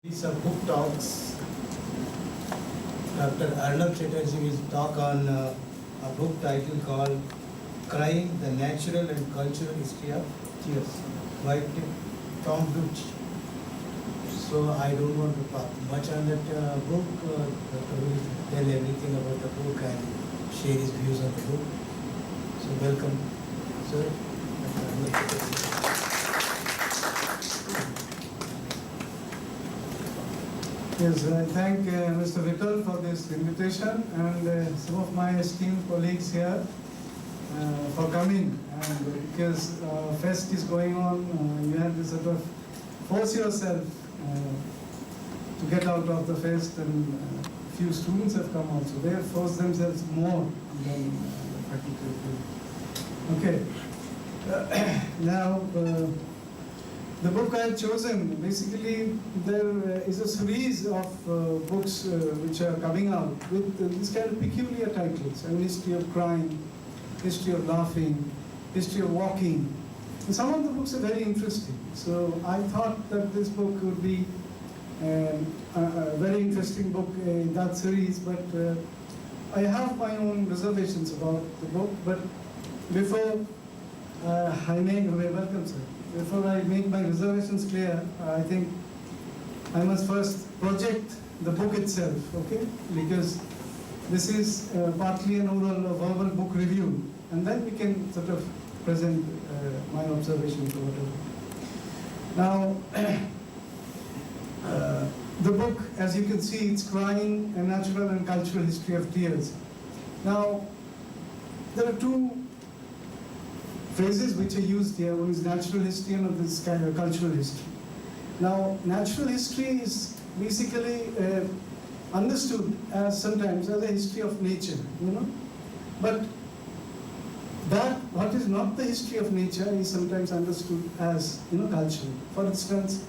These are book talks. Dr. Arnab Chatterjee will talk on a book title called Crying, the Natural and Cultural History of Tears by Tom Dutch. So I don't want to talk much on that book. Dr. will tell everything about the book and share his views on the book. So welcome, sir. Dr. Arnab Chatterjee. Yes, I thank Mr. Vittal for this invitation and some of my esteemed colleagues here for coming. And because fest is going on, you have to sort of force yourself to get out of the fest, and few students have come also. They have forced themselves more than the faculty. Okay. Now, the book I have chosen, basically there is a series of books which are coming out with these kind of peculiar titles. History of crying, history of laughing, history of walking. And some of the books are very interesting. So I thought that this book would be a very interesting book in that series, but I have my own reservations about the book. But before welcome, sir. Before I make my reservations clear, I think I must first project the book itself, okay? Because this is partly an oral or verbal book review, and then we can sort of present my observations or whatever. Now, the book, as you can see, it's Crying, a Natural and Cultural History of Tears. Now, there are two phrases which are used here. One is natural history and another is kind of cultural history. Now, natural history is basically understood as sometimes as a history of nature, But that what is not the history of nature is sometimes understood as, cultural. For instance,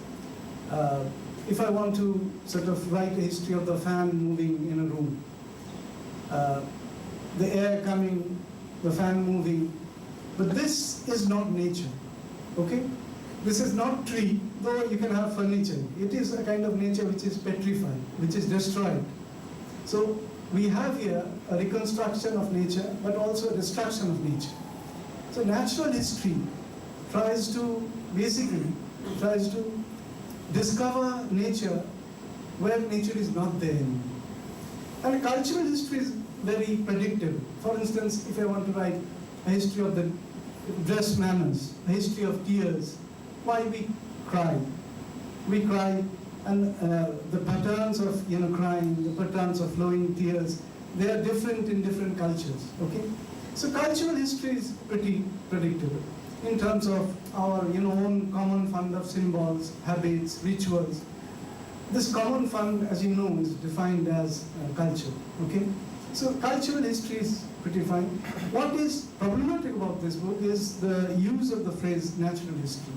if I want to sort of write a history of the fan moving in a room, the air coming, the fan moving. But this is not nature, okay? This is not tree, though you can have furniture. It is a kind of nature which is petrified, which is destroyed. So we have here a reconstruction of nature, but also a destruction of nature. So natural history tries to discover nature where nature is not there anymore. And cultural history is very predictable. For instance, if I want to write a history of the dress manners, a history of tears, why we cry. We cry, and the patterns of crying, the patterns of flowing tears, they are different in different cultures. Okay, so cultural history is pretty predictable in terms of our own common fund of symbols, habits, rituals. This common fund, as you know, is defined as culture. Okay, so cultural history is pretty fine. What is problematic about this book is the use of the phrase natural history.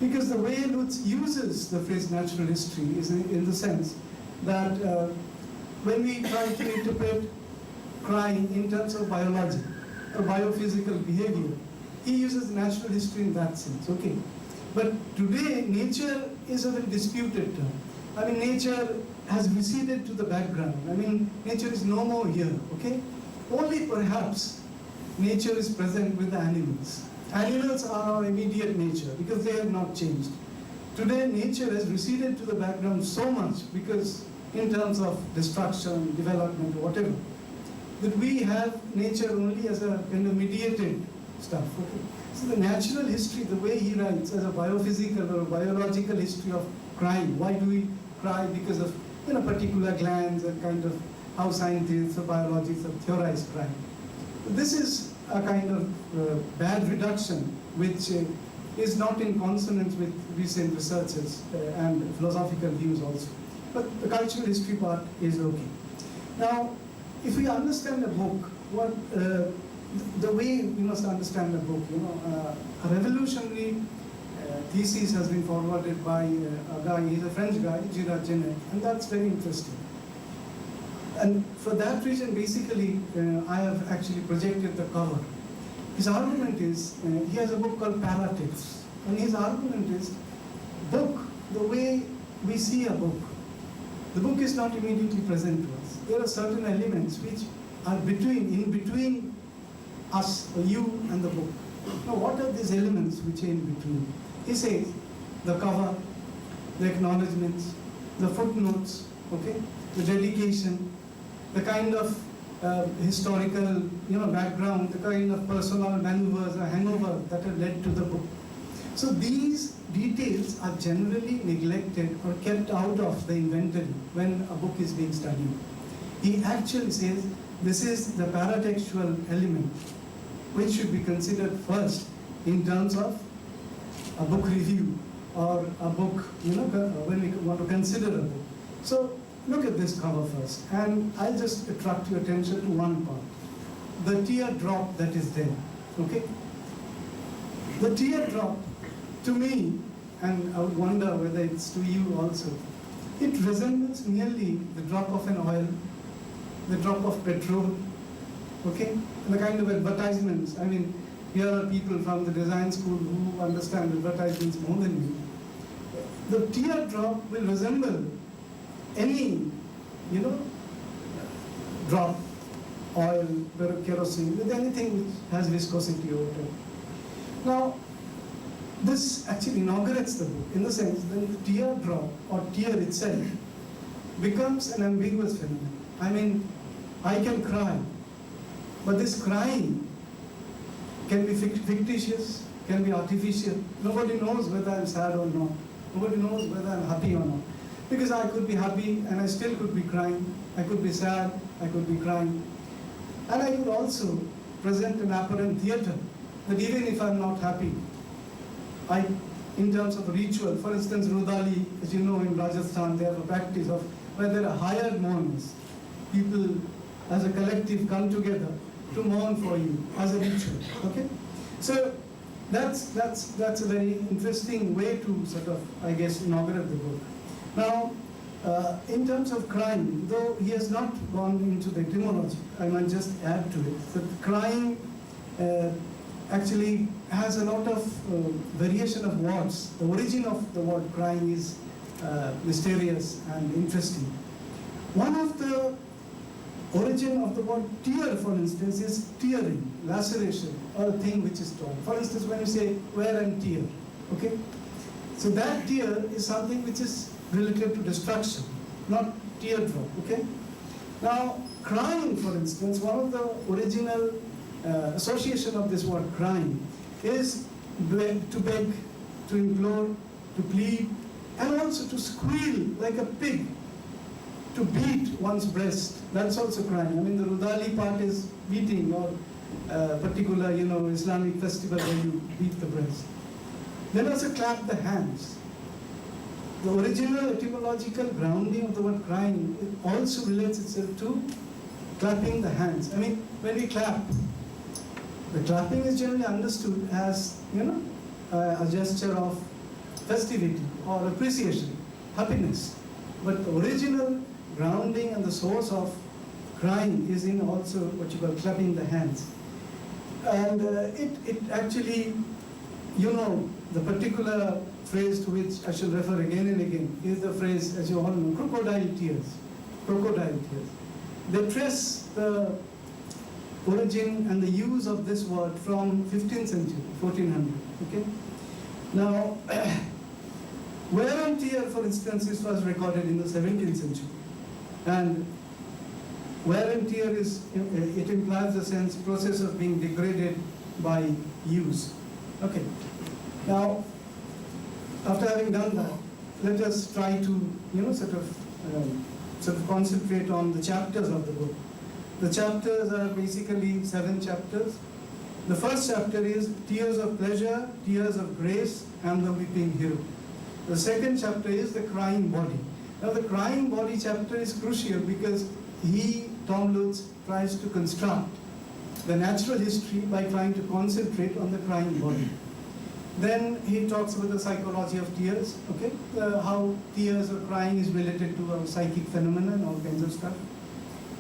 Because the way Lutz uses the phrase natural history is in the sense that when we try to interpret crying in terms of biology or biophysical behavior, he uses natural history in that sense, okay? But today, nature is a very disputed term. Nature has receded to the background. Nature is no more here, okay? Only perhaps nature is present with the animals. Animals are our immediate nature because they have not changed. Today, nature has receded to the background so much because in terms of destruction, development, whatever, that we have nature only as a kind of mediated stuff. Okay? So the natural history, the way he writes as a biophysical or biological history of crying. Why do we cry? Because of particular glands and kind of how scientists or biologists have theorized crying. This is a kind of bad reduction which is not in consonance with recent researches and philosophical views also. But the cultural history part is okay. Now, if we understand a book, the way we must understand a book, a revolutionary thesis has been forwarded by a guy, he's a French guy, Girard Genet, and that's very interesting. And for that reason, basically, I have actually projected the cover. His argument is, he has a book called Paratives, and his argument is, book, the way we see a book, the book is not immediately present to us. There are certain elements which are in between us, or you, and the book. Now, what are these elements which are in between? He says the cover, the acknowledgements, the footnotes, okay, the dedication, the kind of historical, background, the kind of personal maneuvers or hangover that have led to the book. So these details are generally neglected or kept out of the inventory when a book is being studied. He actually says this is the paratextual element which should be considered first in terms of a book review or a book, when we want to consider a book. So look at this cover first, and I'll just attract your attention to one part. The teardrop that is there, okay? The teardrop, to me, and I would wonder whether it's to you also, it resembles merely the drop of an oil, the drop of petrol, okay? And the kind of advertisements. I mean, here are people from the design school who understand advertisements more than me. The teardrop will resemble any, drop, oil, kerosene, with anything which has viscosity over it. Now, this actually inaugurates the book in the sense that the teardrop or tear itself becomes an ambiguous phenomenon. I mean, I can cry, but this crying can be fictitious, can be artificial. Nobody knows whether I'm sad or not. Nobody knows whether I'm happy or not. Because I could be happy and I still could be crying. I could be sad, I could be crying. And I could also present an apparent theater that even if I'm not happy, in terms of ritual, for instance, Rudali, as you know, in Rajasthan, they have a practice of where there are hired mourners. People as a collective come together to mourn for you as a ritual, okay? So that's a very interesting way to sort of, I guess, inaugurate the book. Now, in terms of crying, though he has not gone into the etymology, I might just add to it that crying actually has a lot of variation of words. The origin of the word crying is mysterious and interesting. One of the origin of the word tear, for instance, is tearing, laceration, or a thing which is torn. For instance, when you say wear and tear, okay? So that tear is something which is related to destruction, not teardrop, okay? Now, crying, for instance, one of the original association of this word crying is to beg, to implore, to plead, and also to squeal like a pig, to beat one's breast. That's also crying. I mean, the Rudali part is beating, or particular, Islamic festival where you beat the breast. Then also clap the hands. The original etymological grounding of the word crying also relates itself to clapping the hands. I mean, when we clap, the clapping is generally understood as, a gesture of festivity or appreciation, happiness. But the original grounding and the source of crying is in also what you call clapping the hands. And it actually, the particular phrase to which I shall refer again and again is the phrase, as you all know, crocodile tears. Crocodile tears. They trace the origin and the use of this word from 15th century, 1400, okay? Now, wear and tear, for instance, is first recorded in the 17th century. And wear and tear it implies the sense, process of being degraded by use. Okay. Now, after having done that, let us try to, sort of concentrate on the chapters of the book. The chapters are basically 7 chapters. The first chapter is Tears of Pleasure, Tears of Grace, and the Weeping Hero. The second chapter is the Crying Body. Now, the Crying Body chapter is crucial because Tom Lutz, tries to construct the natural history by trying to concentrate on the crying body. Then he talks about the psychology of tears, okay? How tears or crying is related to a psychic phenomenon, all kinds of stuff.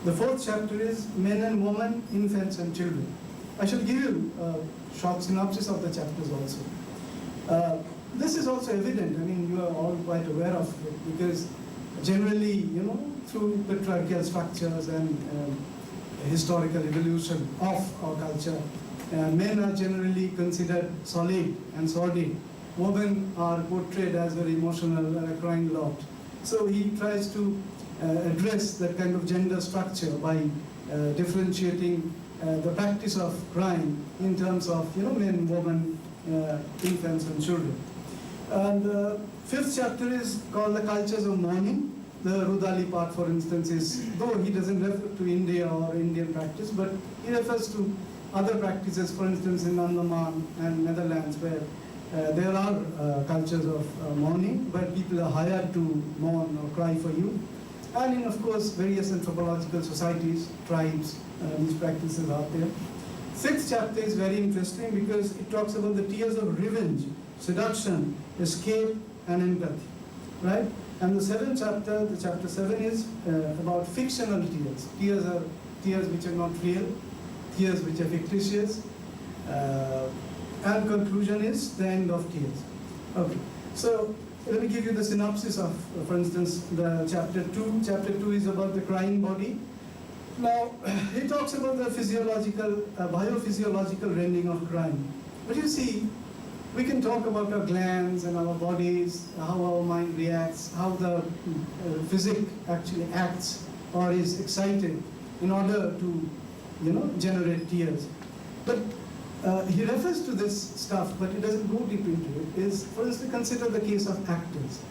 The fourth chapter is men and women, infants and children. I shall give you a short synopsis of the chapters also. This is also evident, I mean, you are all quite aware of it, because generally, through patriarchal structures and historical evolution of our culture, men are generally considered solid and sordid. Women are portrayed as very emotional and a crying lot. So he tries to address that kind of gender structure by differentiating the practice of crying in terms of men, women, infants and children. And the fifth chapter is called the cultures of mourning. The Rudali part, for instance, is, though he doesn't refer to India or Indian practice, but he refers to other practices, for instance, in Undermine and Netherlands, where there are cultures of mourning, where people are hired to mourn or cry for you. And in, of course, various anthropological societies, tribes, these practices are there. Sixth chapter is very interesting because it talks about the tears of revenge, seduction, escape, and empathy, right? And the seventh chapter, the chapter 7, is about fictional tears. Tears are tears which are not real, tears which are fictitious, and conclusion is the end of tears. Okay, so let me give you the synopsis of, for instance, the chapter 2. Chapter 2 is about the crying body. Now, he talks about the physiological, biophysiological rending of crying. But you see, we can talk about our glands and our bodies, how our mind reacts, how the physic actually acts or is excited in order to, generate tears. But he refers to this stuff, but he doesn't go deep into it. Is, for instance, consider the case of actors.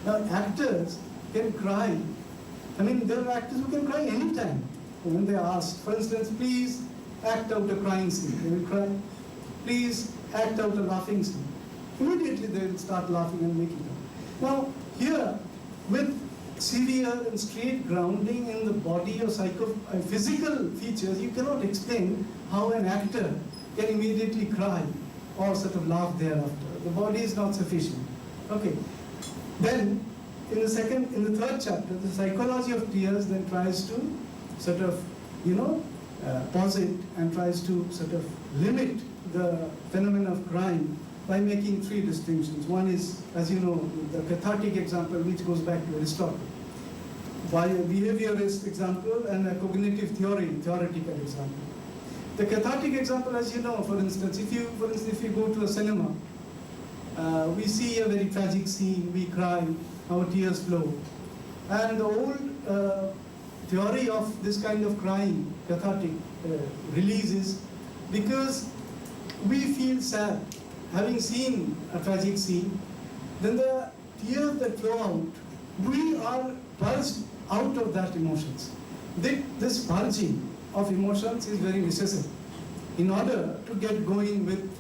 Now, actors can cry. I mean, there are actors who can cry anytime when they are asked. For instance, please act out a crying scene. They will cry. Please act out a laughing scene. Immediately they will start laughing and making it. Now, here, with severe and straight grounding in the body or physical features, you cannot explain how an actor can immediately cry or sort of laugh thereafter. The body is not sufficient. Okay. Then, in the third chapter, the psychology of tears then tries to sort of, posit and tries to sort of limit the phenomenon of crying by making three distinctions. One is, as you know, the cathartic example, which goes back to Aristotle. By a behaviorist example and a cognitive theoretical example. The cathartic example, as you know, for instance, if you go to a cinema, we see a very tragic scene, we cry, our tears flow. And the old theory of this kind of crying, cathartic release is because we feel sad. Having seen a tragic scene, then the tears that flow out, we are pulsed out of that emotions. This purging of emotions is very necessary in order to get going with,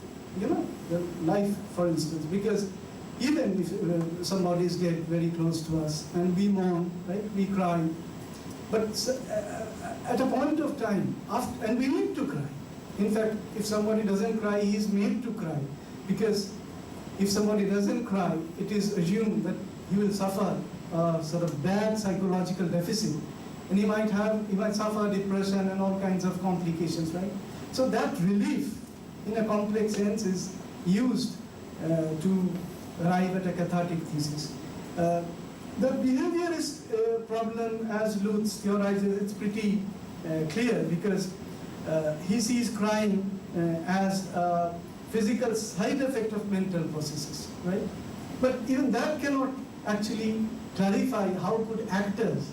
the life, for instance, because even if somebody is dead very close to us and we mourn, right, we cry, but at a point of time, and we need to cry. In fact, if somebody doesn't cry, he is made to cry, because if somebody doesn't cry, it is assumed that he will suffer a sort of bad psychological deficit, and he might suffer depression and all kinds of complications, right? So that relief, in a complex sense, is used to arrive at a cathartic thesis. The behaviorist problem, as Lutz theorizes, it's pretty clear, because he sees crying as a physical side effect of mental processes, right? But even that cannot actually clarify how could actors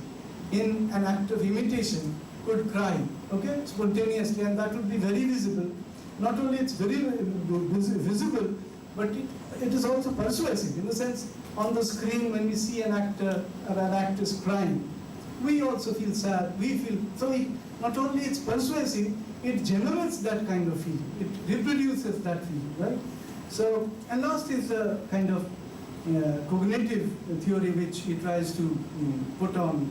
in an act of imitation could cry, okay, spontaneously, and that would be very visible. Not only it's very visible, but it is also persuasive, in the sense, on the screen when we see an actor or an actress crying, we also feel sad, we feel, so not only it's persuasive, it generates that kind of feeling, it reproduces that feeling, right? So, and last is a kind of cognitive theory which he tries to put on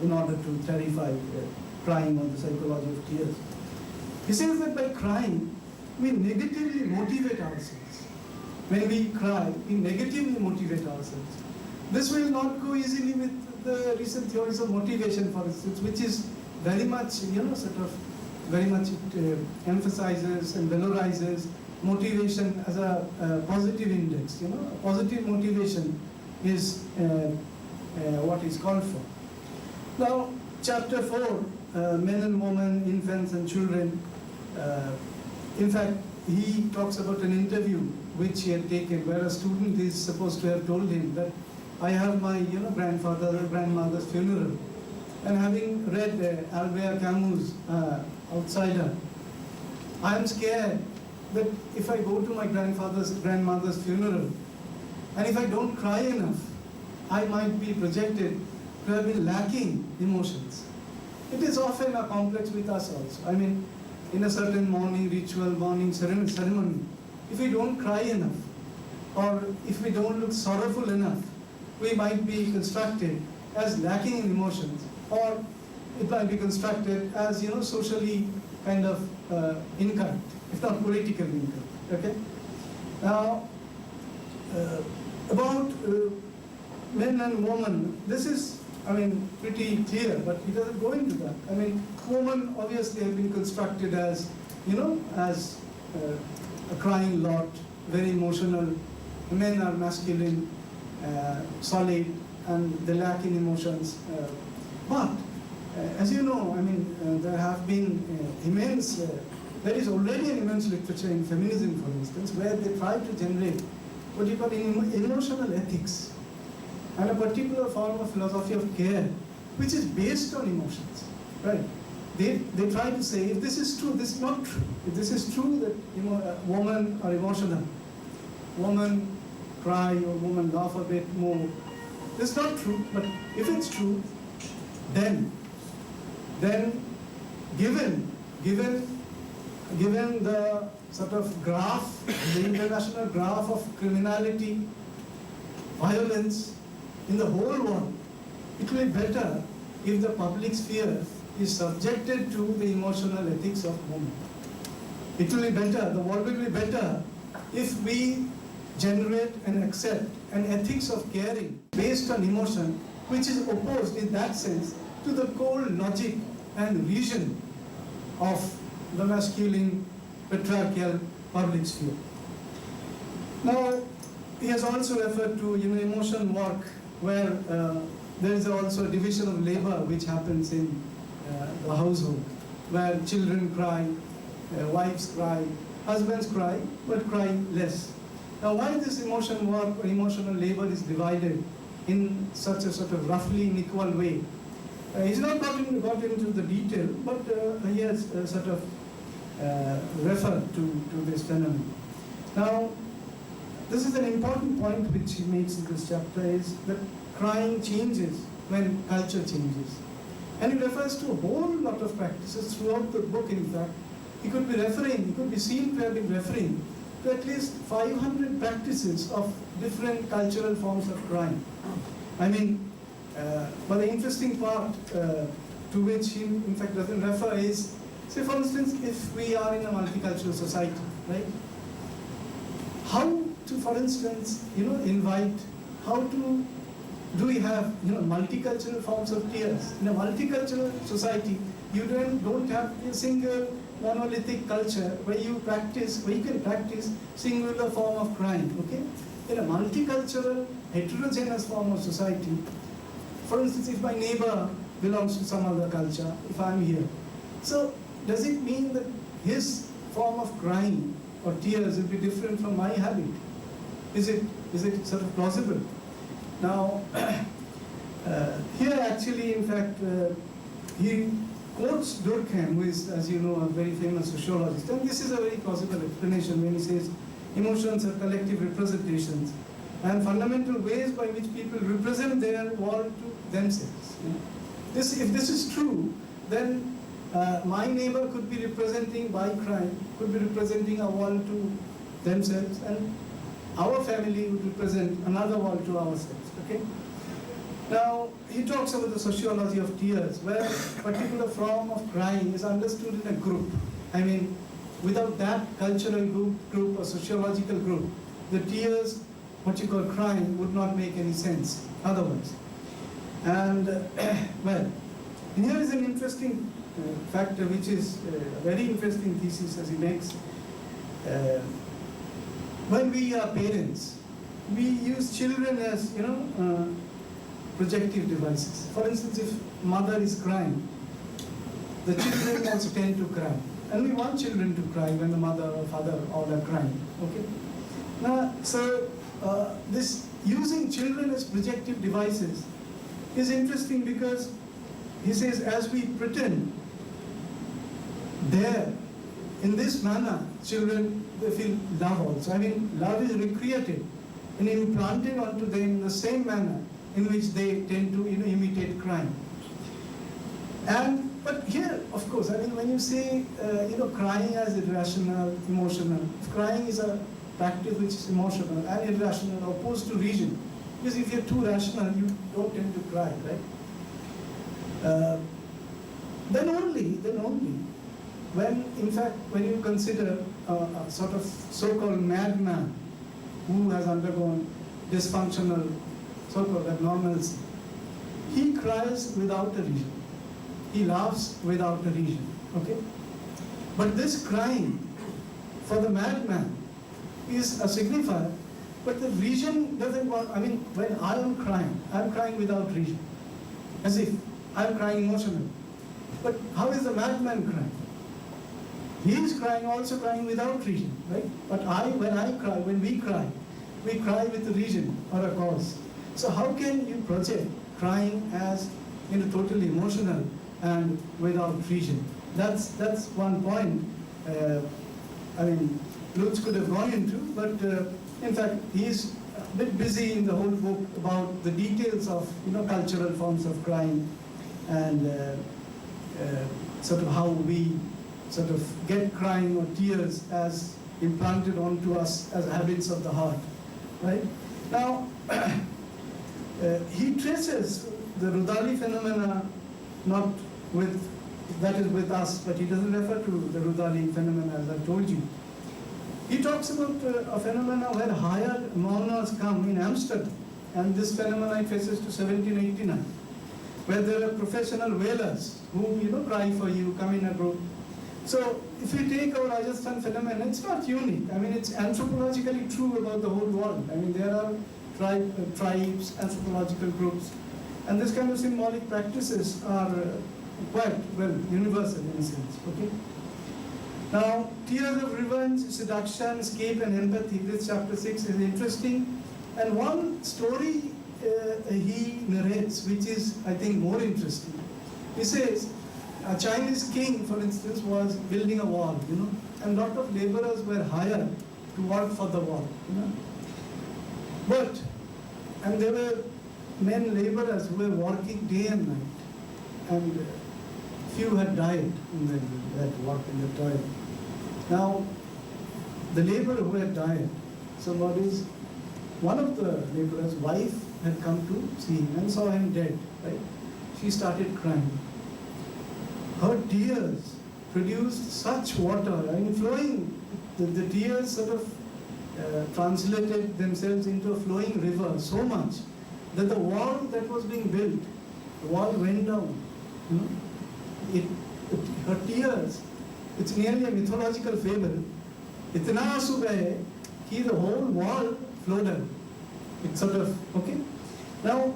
in order to clarify crying or the psychology of tears. He says that by crying, we negatively motivate ourselves. When we cry, we negatively motivate ourselves. This will not go easily with the recent theories of motivation, for instance, which is very much, very much emphasizes and valorizes motivation as a positive index. A positive motivation is what is called for. Now, chapter 4, men and women, infants and children. In fact, he talks about an interview which he had taken where a student is supposed to have told him that I have my grandfather or grandmother's funeral, and having read Albert Camus' Outsider, I am scared that if I go to my grandmother's funeral, and if I don't cry enough, I might be projected to have been lacking emotions. It is often a complex with us also. I mean, in a certain morning ritual, morning ceremony, if we don't cry enough, or if we don't look sorrowful enough, we might be constructed as lacking in emotions, or it might be constructed as socially kind of incorrect, if not politically incorrect. Okay. Now, about men and women, this is, pretty clear, but it doesn't go into that. Women obviously have been constructed as, as a crying lot, very emotional. Men are masculine, solid, and they lack in emotions. But as you know, there have been immense, there is already an immense literature in feminism, for instance, where they try to generate what you call emotional ethics, and a particular form of philosophy of care, which is based on emotions, right? They try to say, if this is true, this is not true. If this is true that women are emotional, women cry or women laugh a bit more, this is not true. But if it's true, then given the sort of graph, the international graph of criminality, violence in the whole world, it will be better if the public sphere is subjected to the emotional ethics of women. It will be better, the world will be better if we generate and accept an ethics of caring based on emotion, which is opposed in that sense to the cold logic and reason of the masculine patriarchal public sphere. Now, he has also referred to emotion work, where there is also a division of labor which happens in the household, where children cry, wives cry, husbands cry, but cry less. Now, why this emotion work or emotional labor is divided in such a sort of roughly unequal way? He's not got into the detail, but he has sort of referred to this phenomenon. Now, this is an important point which he makes in this chapter, is that crying changes when culture changes. And he refers to a whole lot of practices throughout the book. In fact, he could be seen to have been referring to at least 500 practices of different cultural forms of crying. But the interesting part to which he in fact doesn't refer is, say for instance, if we are in a multicultural society, right? How to, for instance, do we have multicultural forms of tears? In a multicultural society, you don't have a single monolithic culture where you can practice singular form of crying. Okay? In a multicultural, heterogeneous form of society, for instance, if my neighbor belongs to some other culture, if I'm here, so does it mean that his form of crying or tears will be different from my habit? Is it sort of plausible? Now, here actually, in fact, he quotes Durkheim, who is, as you know, a very famous sociologist, and this is a very plausible explanation when he says emotions are collective representations and fundamental ways by which people represent their world to themselves. If this is true, then my neighbor could be representing, by crime, could be representing a world to themselves, and our family would represent another world to ourselves. Okay? Now, he talks about the sociology of tears, where a particular form of crying is understood in a group. Without that cultural group or sociological group, the tears, what you call crying, would not make any sense otherwise. And, well, here is an interesting factor, which is a very interesting thesis as he makes. When we are parents, we use children as, projective devices. For instance, if mother is crying, the children also tend to cry. And we want children to cry when the mother or father all are crying. Okay. Now, so this using children as projective devices is interesting because he says, as we pretend there, in this manner, children, they feel love also. I mean, love is recreated and implanted onto them in the same manner in which they tend to imitate crying. But here, of course, I mean, when you say, crying as irrational, emotional, if crying is a practice which is emotional and irrational, opposed to reason, because if you're too rational, you don't tend to cry, right? Then only, when you consider a sort of so-called madman who has undergone dysfunctional, so-called abnormalcy, he cries without a reason. He laughs without a reason, okay? But this crying for the madman is a signifier, but the reason doesn't want, I mean, when I'm crying without reason, as if I'm crying emotionally. But how is the madman crying? He is also crying without reason, right? But when we cry with a reason or a cause. So how can you project crying as totally emotional and without reason? That's one point. Lutz could have gone into, but in fact he's a bit busy in the whole book about the details of cultural forms of crying and sort of how we sort of get crying or tears as implanted onto us as habits of the heart, right? Now, he traces the Rudali phenomena not that is with us, but he doesn't refer to the Rudali phenomena as I told you. He talks about a phenomena where hired mourners come in Amsterdam, and this phenomena traces to 1789, where there are professional wailers who cry for you, come in a group. So if we take our Rajasthan phenomenon, it's not unique. I mean, it's anthropologically true about the whole world. I mean, there are tribes, anthropological groups, and this kind of symbolic practices are quite, universal in a sense, okay? Now, tears of revenge, seduction, escape, and empathy, this chapter 6 is interesting. And one story he narrates, which is, I think, more interesting. He says, a Chinese king, for instance, was building a wall, and a lot of laborers were hired to work for the wall, And there were men laborers who were working day and night, and few had died in that work in the toil. Now, the laborer who had died, one of the laborers' wife had come to see him and saw him dead, right? She started crying. Her tears produced such water, flowing, the tears sort of translated themselves into a flowing river so much that the wall that was being built, the wall went down. Her tears, it's nearly a mythological fable. Itna aansu gaye ki the whole wall flowed out. It's sort of, okay? Now,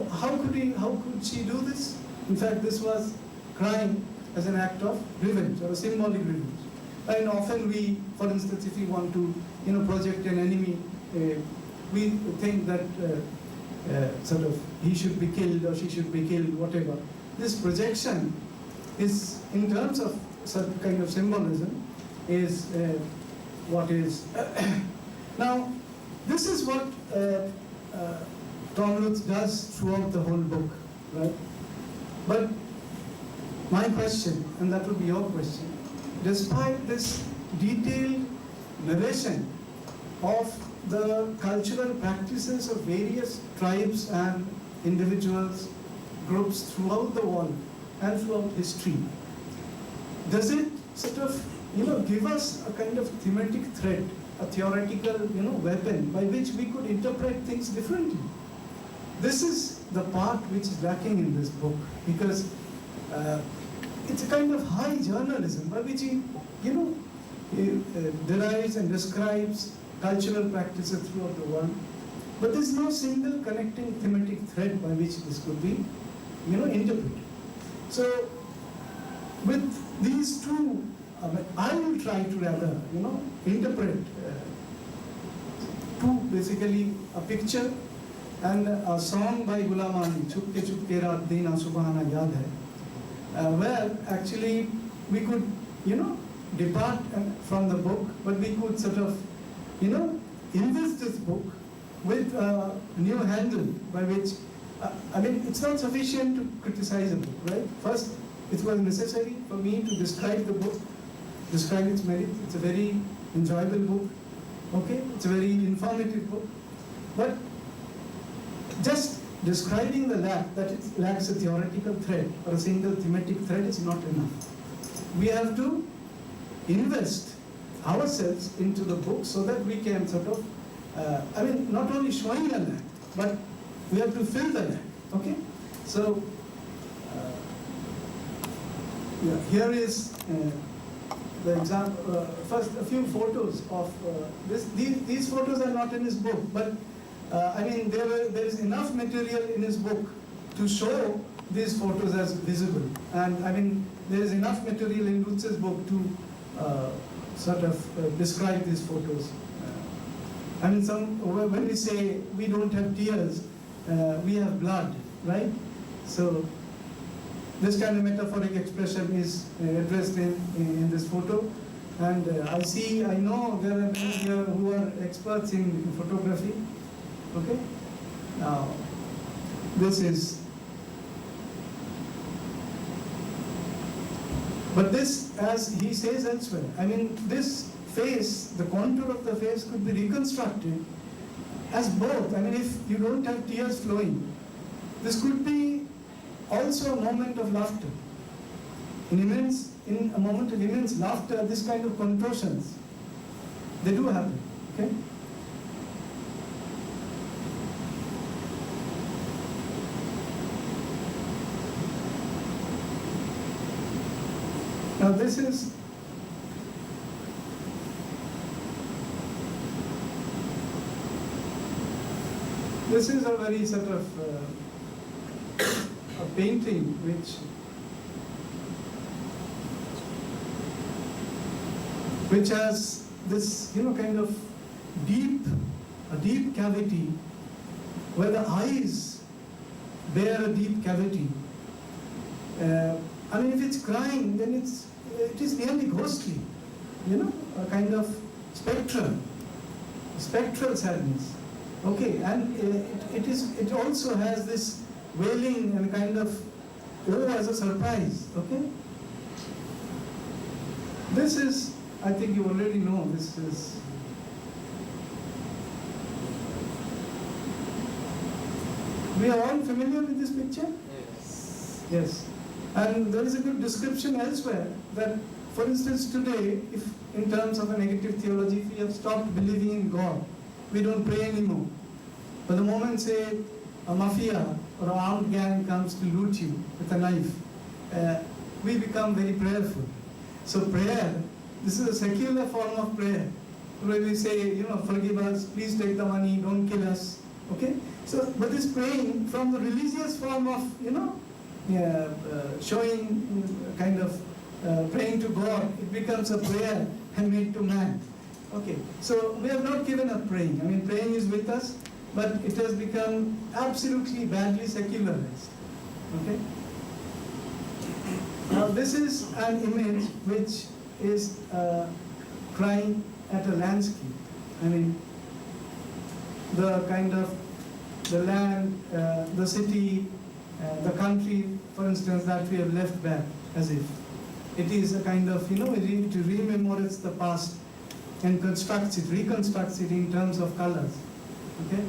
how could she do this? In fact, this was crying as an act of revenge or a symbolic revenge. And often we, for instance, if we want to, project an enemy, we think that sort of he should be killed or she should be killed, whatever. This projection is, in terms of some kind of symbolism, is what is. Now, this is what Tom Lutz does throughout the whole book, right? But my question, and that would be your question, despite this detailed narration of the cultural practices of various tribes and individuals, groups throughout the world and throughout history, does it sort of, give us a kind of thematic thread, a theoretical, weapon by which we could interpret things differently? This is the part which is lacking in this book, because it's a kind of high journalism by which he derives and describes cultural practices throughout the world, But there's no single connecting thematic thread by which this could be, interpreted. So, with these two, I will try to rather, interpret two, basically a picture and a song by Gulam Ali, Chupke Chupke Raat Din Subhana Yaad Hai, where actually we could, depart from the book, but we could sort of, invest this book with a new handle by which, it's not sufficient to criticize a book, right? First, it was necessary for me to describe the book, describe its merits. It's a very enjoyable book, okay? It's a very informative book. But just describing the lack, that it lacks a theoretical thread or a single thematic thread is not enough. We have to invest ourselves into the book so that we can sort of, not only showing a lack, but we have to fill the lack, okay? So, here is the example. First, a few photos of these photos are not in his book, but there is enough material in his book to show these photos as visible, and there is enough material in Lutz's book to sort of describe these photos. When we say we don't have tears, we have blood, right? So this kind of metaphoric expression is addressed in this photo. And I know there are people here who are experts in photography. Okay? Now, this is, but this, as he says elsewhere, this face, the contour of the face could be reconstructed as both. If you don't have tears flowing, this could be also a moment of laughter. In a moment of immense laughter, this kind of contortions, they do happen, okay? Now this is a very sort of a painting which has this kind of a deep cavity where the eyes bear a deep cavity. If it's crying, then it is nearly ghostly, a kind of spectral sadness. Okay, and it also has this wailing and kind of as a surprise. Okay, this is, I think you already know, this is we are all familiar with this picture? Yes. And there is a good description elsewhere that, for instance, today, if in terms of a negative theology, if we have stopped believing in God, we don't pray anymore. But the moment, say, a mafia or an armed gang comes to loot you with a knife, we become very prayerful. So prayer, this is a secular form of prayer, where we say, forgive us, please take the money, don't kill us. Okay? So, but this praying from the religious form of, showing kind of praying to God, it becomes a prayer made to man. Okay, so we have not given up praying. Praying is with us, but it has become absolutely badly secularized. Okay. Now this is an image which is crying at a landscape. The kind of the land, the city, the country, for instance, that we have left back, as if it is a kind of, to rememorize the past and reconstructs it in terms of colors. Okay?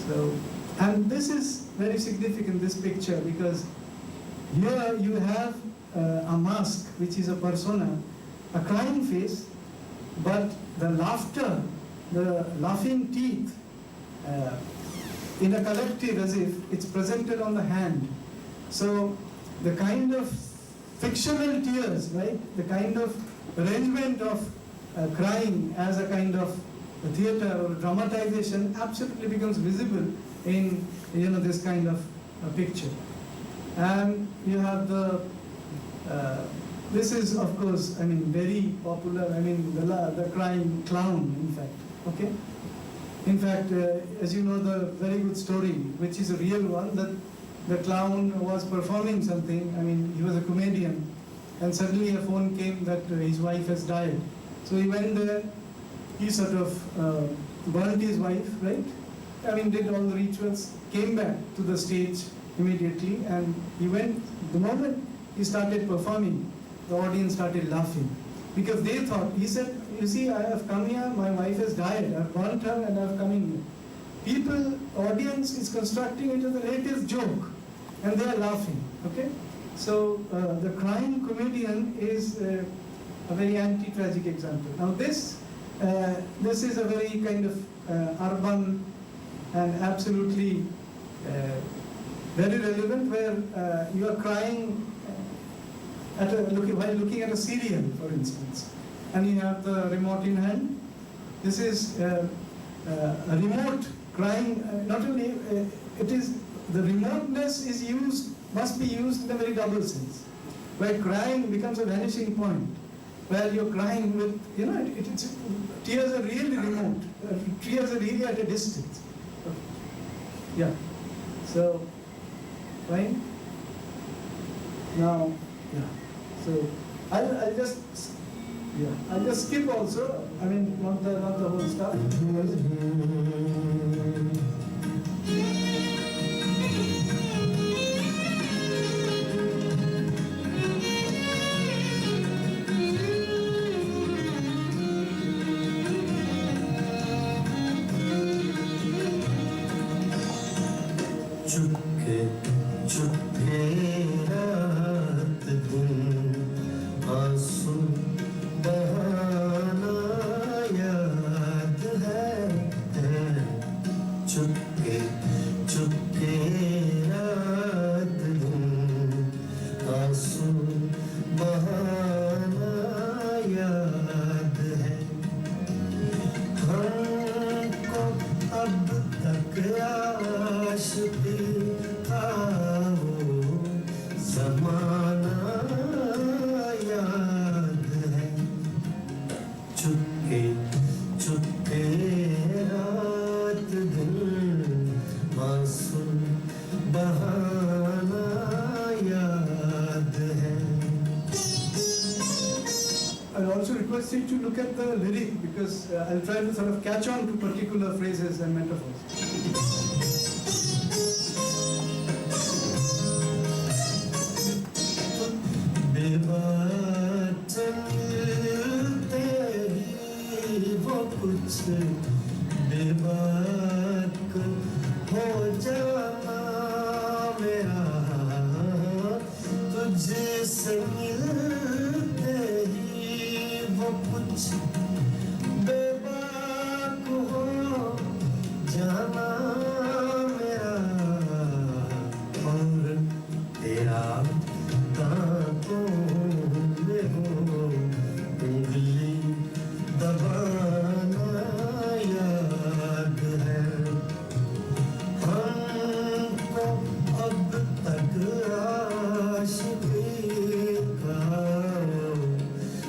So, and this is very significant, this picture, because here you have a mask, which is a persona, a crying face, but the laughter, the laughing teeth, in a collective, as if it's presented on the hand. So the kind of fictional tears, right? The kind of arrangement of crying as a kind of a theatre or a dramatization absolutely becomes visible in this kind of picture. And you have the this is of course very popular. The crying clown, in fact. Okay. In fact, as you know, the very good story, which is a real one, that the clown was performing something. He was a comedian, and suddenly a phone came that his wife has died. So he went there. He sort of burnt his wife, right? Did all the rituals, came back to the stage immediately, and he went. The moment he started performing, the audience started laughing, because they thought, he said, you see, I have come here, my wife has died, I have burnt her and I have come in here. Audience is constructing it as the latest joke, and they are laughing, okay? So the crying comedian is a very anti-tragic example. Now this is a very kind of urban and absolutely very relevant, where you are crying while looking at a serial, for instance, and you have the remote in hand. This is a remote crying. Not only it is the remoteness must be used in a very double sense, where crying becomes a vanishing point, where you're crying with tears are really remote, tears are really at a distance. Okay. Yeah. So, fine. Now, yeah. So I'll just skip also. Not the whole stuff. I'll also request you to look at the lyric, because I'll try to sort of catch on to particular phrases and metaphors.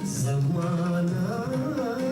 Zamana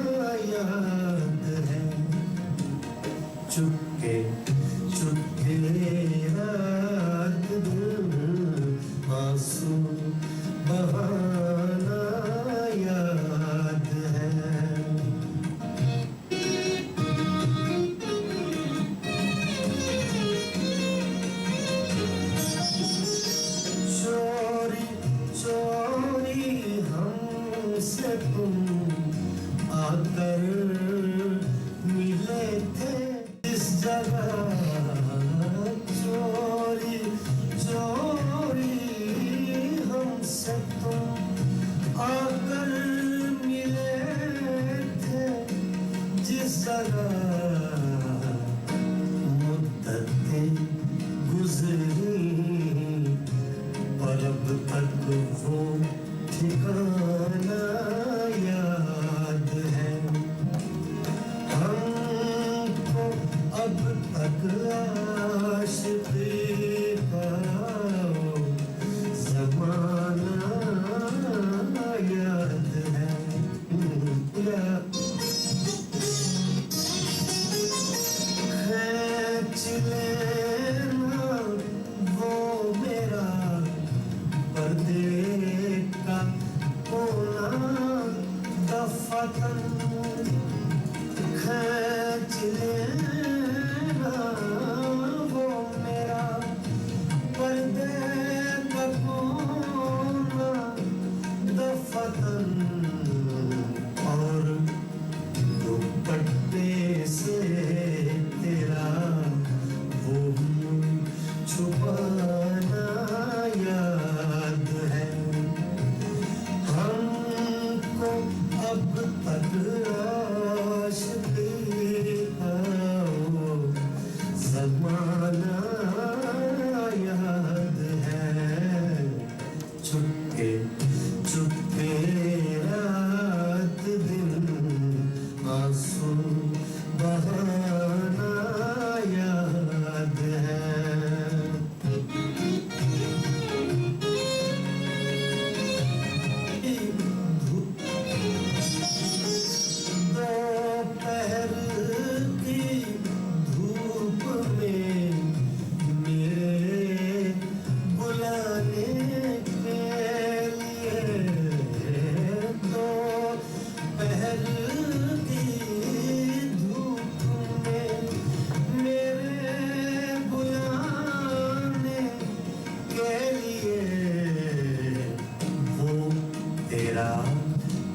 क्या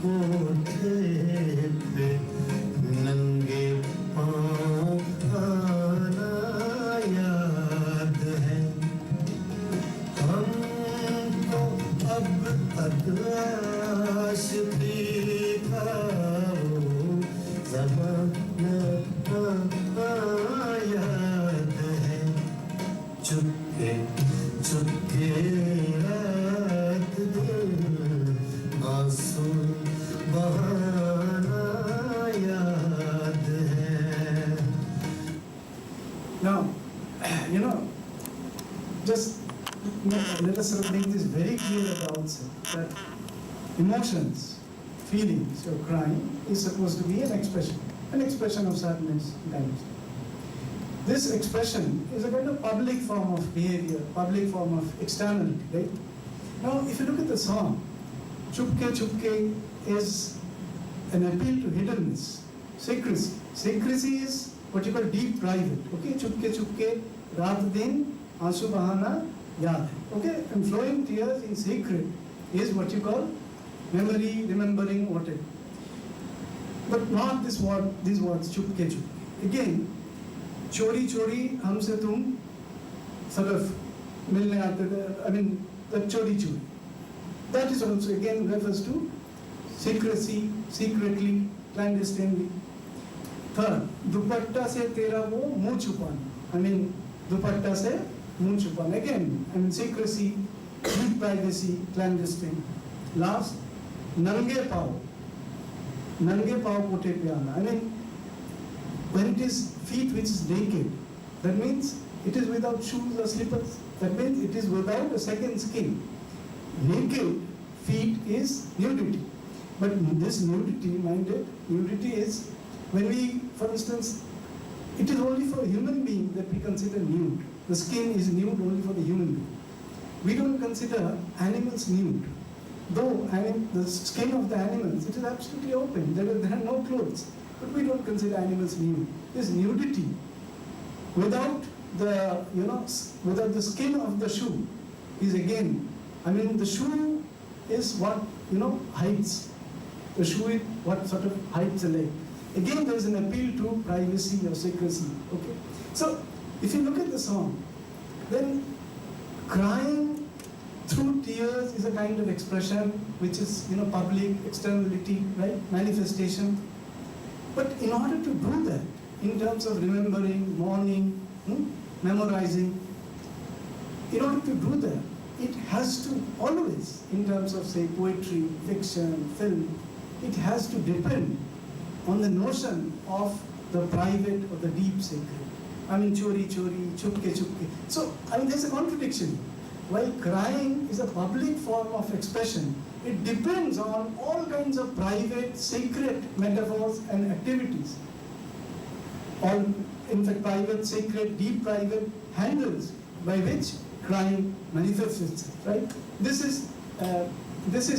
कोठे पे नंगे पाँव आना याद है हमको अब तक आशिकी का वो ज़माना याद है चुपके चुपके रात दिन आंसू बहाना याद है. Now, just let us sort of make this very clear at the outset that emotions, feelings, or crying is supposed to be an expression of sadness and kindness. This expression is a kind of public form of behavior, public form of externality, right? Now, if you look at the song, Chupke Chupke is an appeal to hiddenness, secrecy. Secrecy is what you call deep private, okay? Chupke Chupke, Raat Din, Aansu Bahana, Yaad. Okay? And flowing tears in secret is what you call memory, remembering, whatever. But not these words, Chupke Chupke. Again, Chori Chori, Humse Tum, sort of, milne aate the, I mean, the Chori Chori. That is also again refers to secrecy, secretly, clandestinely. Third, dupatta se tera wo muh chupana. I mean, dupatta se muh chupana. Again, I mean, secrecy, deep privacy, clandestine. Last, nange pao. Nange pao pote pe aana. I mean, when it is feet which is naked, that means it is without shoes or slippers. That means it is without a second skin. Naked feet is nudity. But this nudity, nudity is when we, for instance, it is only for a human being that we consider nude. The skin is nude only for the human being. We don't consider animals nude. Though the skin of the animals, it is absolutely open. There are no clothes. But we don't consider animals nude. This nudity, without the without the skin of the shoe, is again. I mean, the shoe is what hides. The shoe is what sort of hides the leg. Again, there is an appeal to privacy or secrecy. Okay. So, if you look at the song, then crying through tears is a kind of expression which is public, externality, right? Manifestation. But in order to do that, in terms of remembering, mourning, memorizing, in order to do that, it has to always, in terms of say poetry, fiction, film, it has to depend on the notion of the private or the deep sacred. I mean, chori chori, chupke chupke. So, I mean, there's a contradiction. While crying is a public form of expression, it depends on all kinds of private, sacred metaphors and activities. All, in fact, private, sacred, deep private handles by which crying manifests itself, right? This is,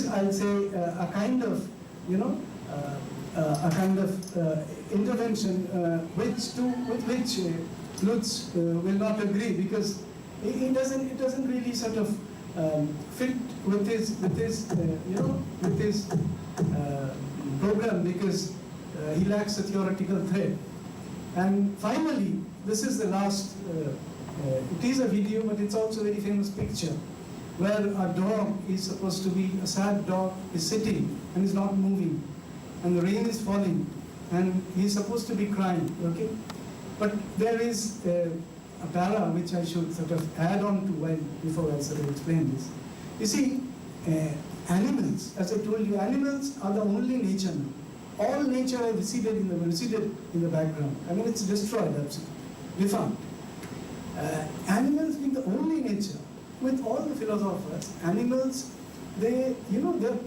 I'll say, a kind of, intervention with which Lutz will not agree, because it doesn't really sort of fit with his program, because he lacks a theoretical thread. And finally, this is the last. It is a video, but it's also a very famous picture, where a dog is supposed to be, a sad dog is sitting and is not moving, and the rain is falling, and he's supposed to be crying, okay? But there is a para which I should sort of add on to before I sort of explain this. You see, animals, as I told you, animals are the only nature now. All nature has receded in the background. I mean, it's destroyed, absolutely, defunct. Animals being the only nature, with all the philosophers, animals, they're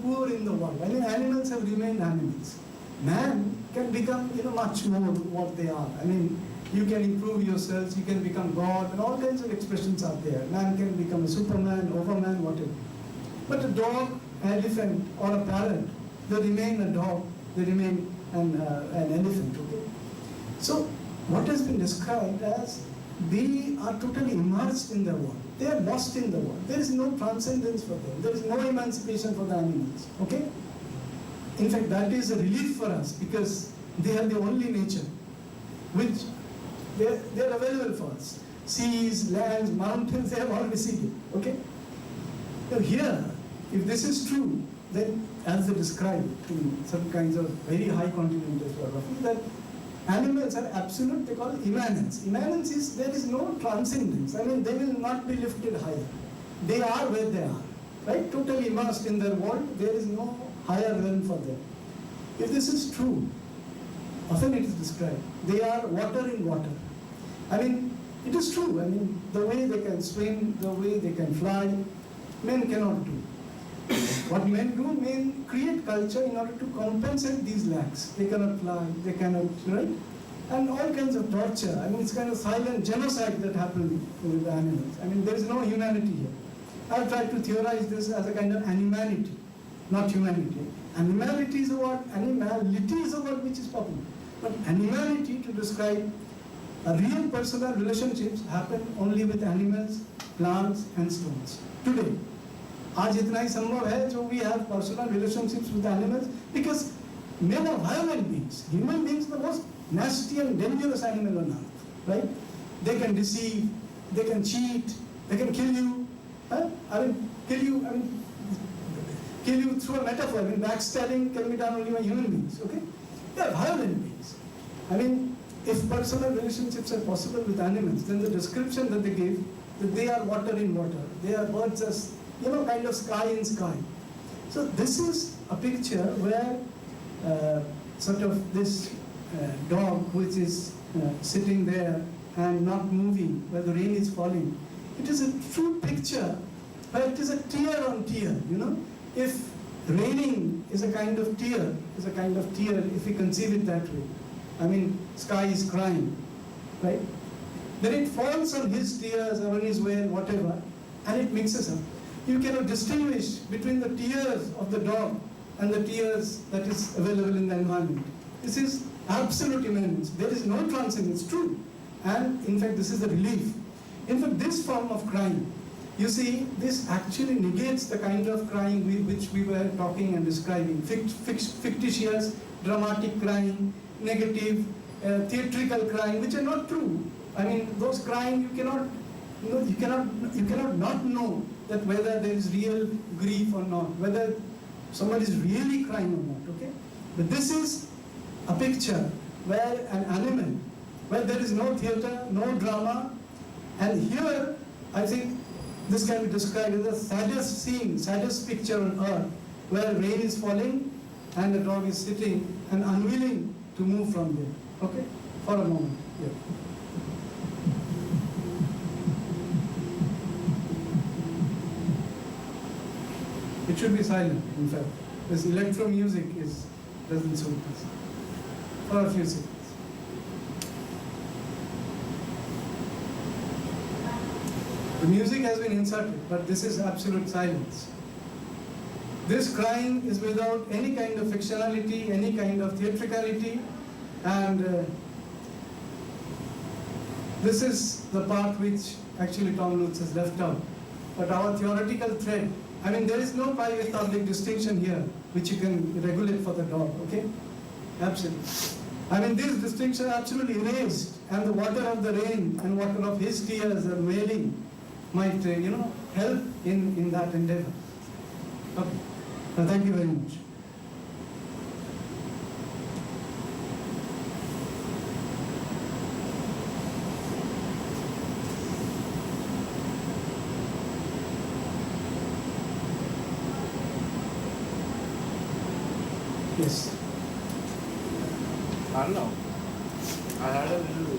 poor in the world. I mean, animals have remained animals. Man can become, much more what they are. I mean, you can improve yourselves, you can become God, and all kinds of expressions are there. Man can become a Superman, Overman, whatever. But a dog, an elephant, or a parrot, they remain a dog, they remain an elephant, okay? So, what has been described as they are totally immersed in the world. They are lost in the world. There is no transcendence for them. There is no emancipation for the animals. Okay? in fact, that is a relief for us because they are the only nature which they are available for us. Seas, lands, mountains, they have all we see it. Okay? Now here, if this is true, then as they describe in some kinds of very high continental geography, that animals are absolute, they call it immanence. Immanence is there is no transcendence. I mean, they will not be lifted higher. They are where they are, right? Totally immersed in their world. There is no higher realm for them. If this is true, often it is described, they are water in water. I mean, it is true. I mean, the way they can swim, the way they can fly, men cannot do. What men do, men create culture in order to compensate these lacks. They cannot fly, they cannot, right? And all kinds of torture. I mean, it's kind of silent genocide that happened with the animals. I mean, there is no humanity here. I've tried to theorize this as a kind of animality, not humanity. Animality is a word, animality is a word which is popular. But animality, to describe real personal relationships, happen only with animals, plants, and stones. Today, आज इतना ही संभव है जो we have personal relationships with animals because men are violent beings. Human beings are the most nasty and dangerous animal on earth, right? They can deceive, they can cheat, they can kill you. Huh? Kill you through a metaphor. I mean, backstabbing can be done only by human beings, okay? They are violent beings. I mean, if personal relationships are possible with animals, then the description that they gave, that they are water in water, they are birds as, kind of sky in sky. So this is a picture where sort of this dog which is sitting there and not moving, where the rain is falling. It is a true picture, but it is a tear on tear, If raining is a kind of tear, if we conceive it that way. I mean, sky is crying, right? Then it falls on his tears or on his well, whatever, and it mixes up. You cannot distinguish between the tears of the dog and the tears that is available in the environment. This is absolute immanence. There is no transcendence, true. And in fact, this is the relief. In fact, this form of crying, you see, this actually negates the kind of crying which we were talking and describing. Fictitious, dramatic crying, negative, theatrical crying, which are not true. I mean, those crying, you cannot not know that whether there is real grief or not, whether somebody is really crying or not, okay? But this is a picture where an animal, where there is no theater, no drama, and here, I think, this can be described as the saddest scene, saddest picture on earth, where rain is falling and the dog is sitting and unwilling to move from there. Okay? For a moment. Yeah. It should be silent, in fact. This electro music doesn't suit us. For a few seconds. The music has been inserted, but this is absolute silence. This crying is without any kind of fictionality, any kind of theatricality, and this is the part which actually Tom Lutz has left out. But our theoretical thread, I mean, there is no private-public distinction here, which you can regulate for the dog, okay? Absolutely. I mean, this distinction is absolutely erased, and the water of the rain and water of his tears and wailing might, help in that endeavor. Okay. Well, thank you very much. Yes. Arnab, I had a little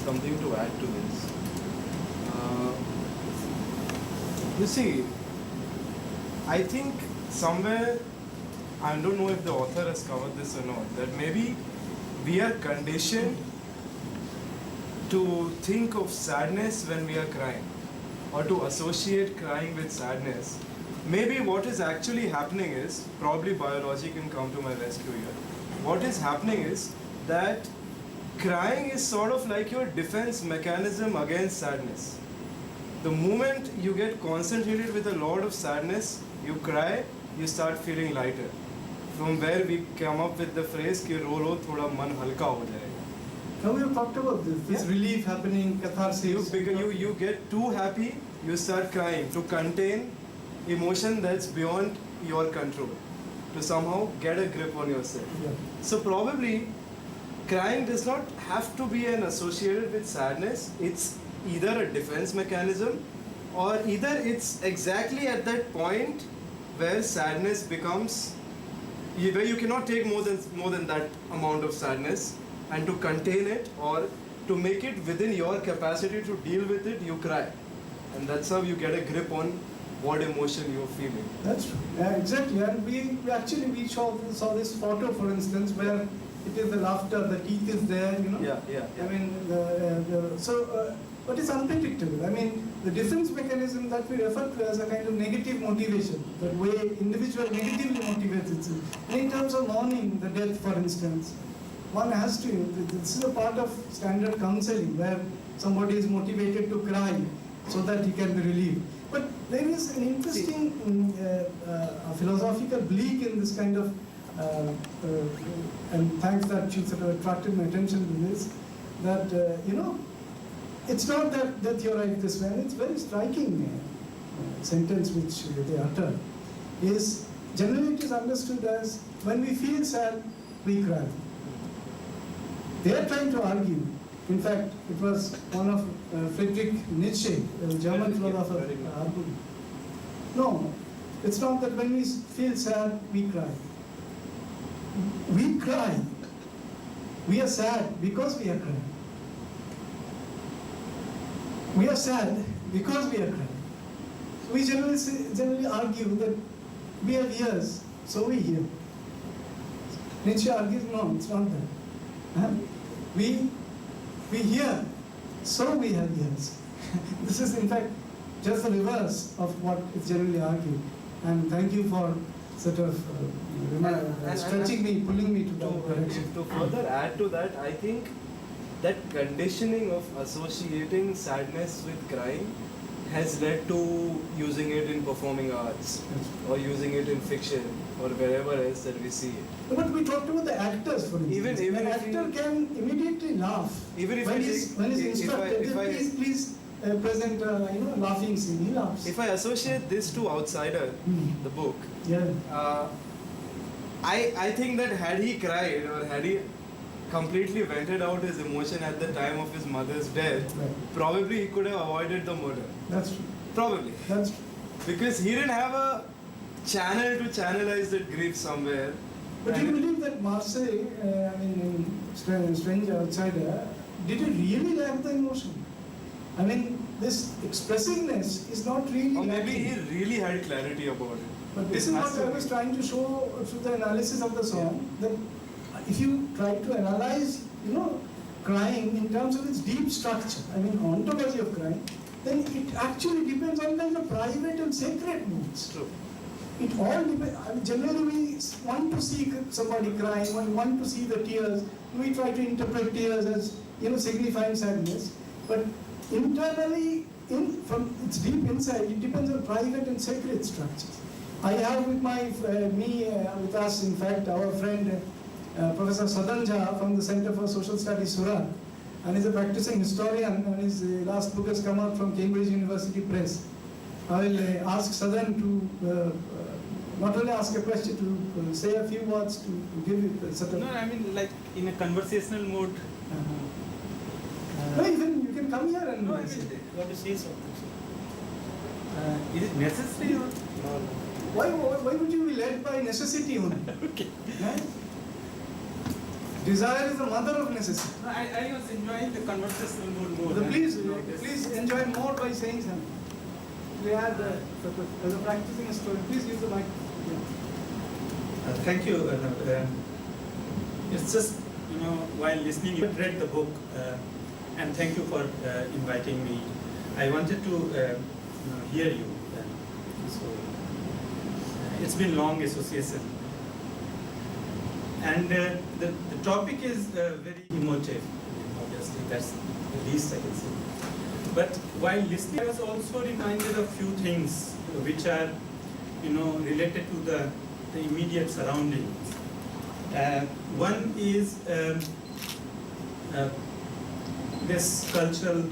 something to add to this. You see, I think somewhere, I don't know if the author has covered this or not, that maybe we are conditioned to think of sadness when we are crying, or to associate crying with sadness. Maybe what is actually happening is, probably biology can come to my rescue here. What is happening is that crying is sort of like your defense mechanism against sadness. The moment you get concentrated with a lot of sadness, you cry, you start feeling lighter. from where we come up with the phrase कि रो रो थोड़ा मन हल्का हो जाएगा. Now we have talked about this Yeah. relief happening, catharsis. You get too happy, you start crying to contain emotion that's beyond your control, to somehow get a grip on yourself. Yeah. So probably crying does not have to be an associated with sadness. It's either a defense mechanism, or either it's exactly at that point where sadness becomes, where you cannot take more than that amount of sadness, and to contain it or to make it within your capacity to deal with it, you cry, and that's how you get a grip on what emotion you're feeling. That's true. Yeah, exactly. And we actually saw this photo, for instance, where it is the laughter, the teeth is there, you know. Yeah. I mean, but it's unpredictable. I mean, the defense mechanism that we refer to as a kind of negative motivation, the way individual negatively motivates itself. And in terms of mourning the death, for instance, one has to, this is a part of standard counseling where somebody is motivated to cry so that he can be relieved. But there is an interesting philosophical bleak in this kind of, and thanks that you sort of attracted my attention to this, that, you know, it's not that you're right this way, and it's very striking sentence which they utter, is generally it is understood as when we feel sad, we cry. They are trying to argue. In fact, it was one of Friedrich Nietzsche, a German philosopher, argued. No, it's not that when we feel sad, we cry. We cry. We are sad because we are crying. We are sad because we are crying. We generally argue that we have ears, so we hear. Nietzsche argues, no, it's not that. Huh? We hear, so we have ears. This is in fact just the reverse of what is generally argued. And thank you for sort of stretching me, pulling me to that direction. To further add to that, I think that conditioning of associating sadness with crying has led to using it in performing arts, or using it in fiction, or wherever else that we see it. But we talked about the actors, for instance. Even an if actor can immediately laugh. Even if when I he's take- when he's if instructed, I- please present laughing scene. He laughs. If I associate this to Outsider, the book, Yeah. I think that had he cried, or had he completely vented out his emotion at the time of his mother's death, Right. probably he could have avoided the murder. That's true. Probably. That's true. Because he didn't have a channel to channelize that grief somewhere. But do you believe that Marseille, in Strange Outsider, did he really lack the emotion? I mean, this expressiveness is not really Or maybe lacking. he really had clarity about it. But this It is has what to I be. was trying to show through the analysis of the song, that if you try to analyze, crying in terms of its deep structure, ontology of crying, then it actually depends on kind of private and sacred moods. True. It all depends. Generally, we want to see somebody crying, we want to see the tears. We try to interpret tears as signifying sadness, but internally, from its deep inside, it depends on private and sacred structures. I have with with us, in fact, our friend Professor Sadanja from the Center for Social Studies, Surat, and he's a practicing historian, and his last book has come out from Cambridge University Press. I will ask Sadan to not only ask a question, to say a few words to give it a sort of... No, like in a conversational mode. No, even you can come here and... No, you want to say something. Is it necessary or? No. Why would you be led by necessity only? Okay. Right? Desire is the mother of necessity. No, I was enjoying the conversational mode more. Please enjoy more by saying something. We had, as a practicing historian, please use the mic. Yeah. Thank you. It's just, while listening, you read the book, and thank you for inviting me. I wanted to hear you. So it's been long association, and the topic is very emotive. Obviously, that's the least I can say. But while listening, I was also reminded of few things which are, related to the the immediate surroundings. One is this cultural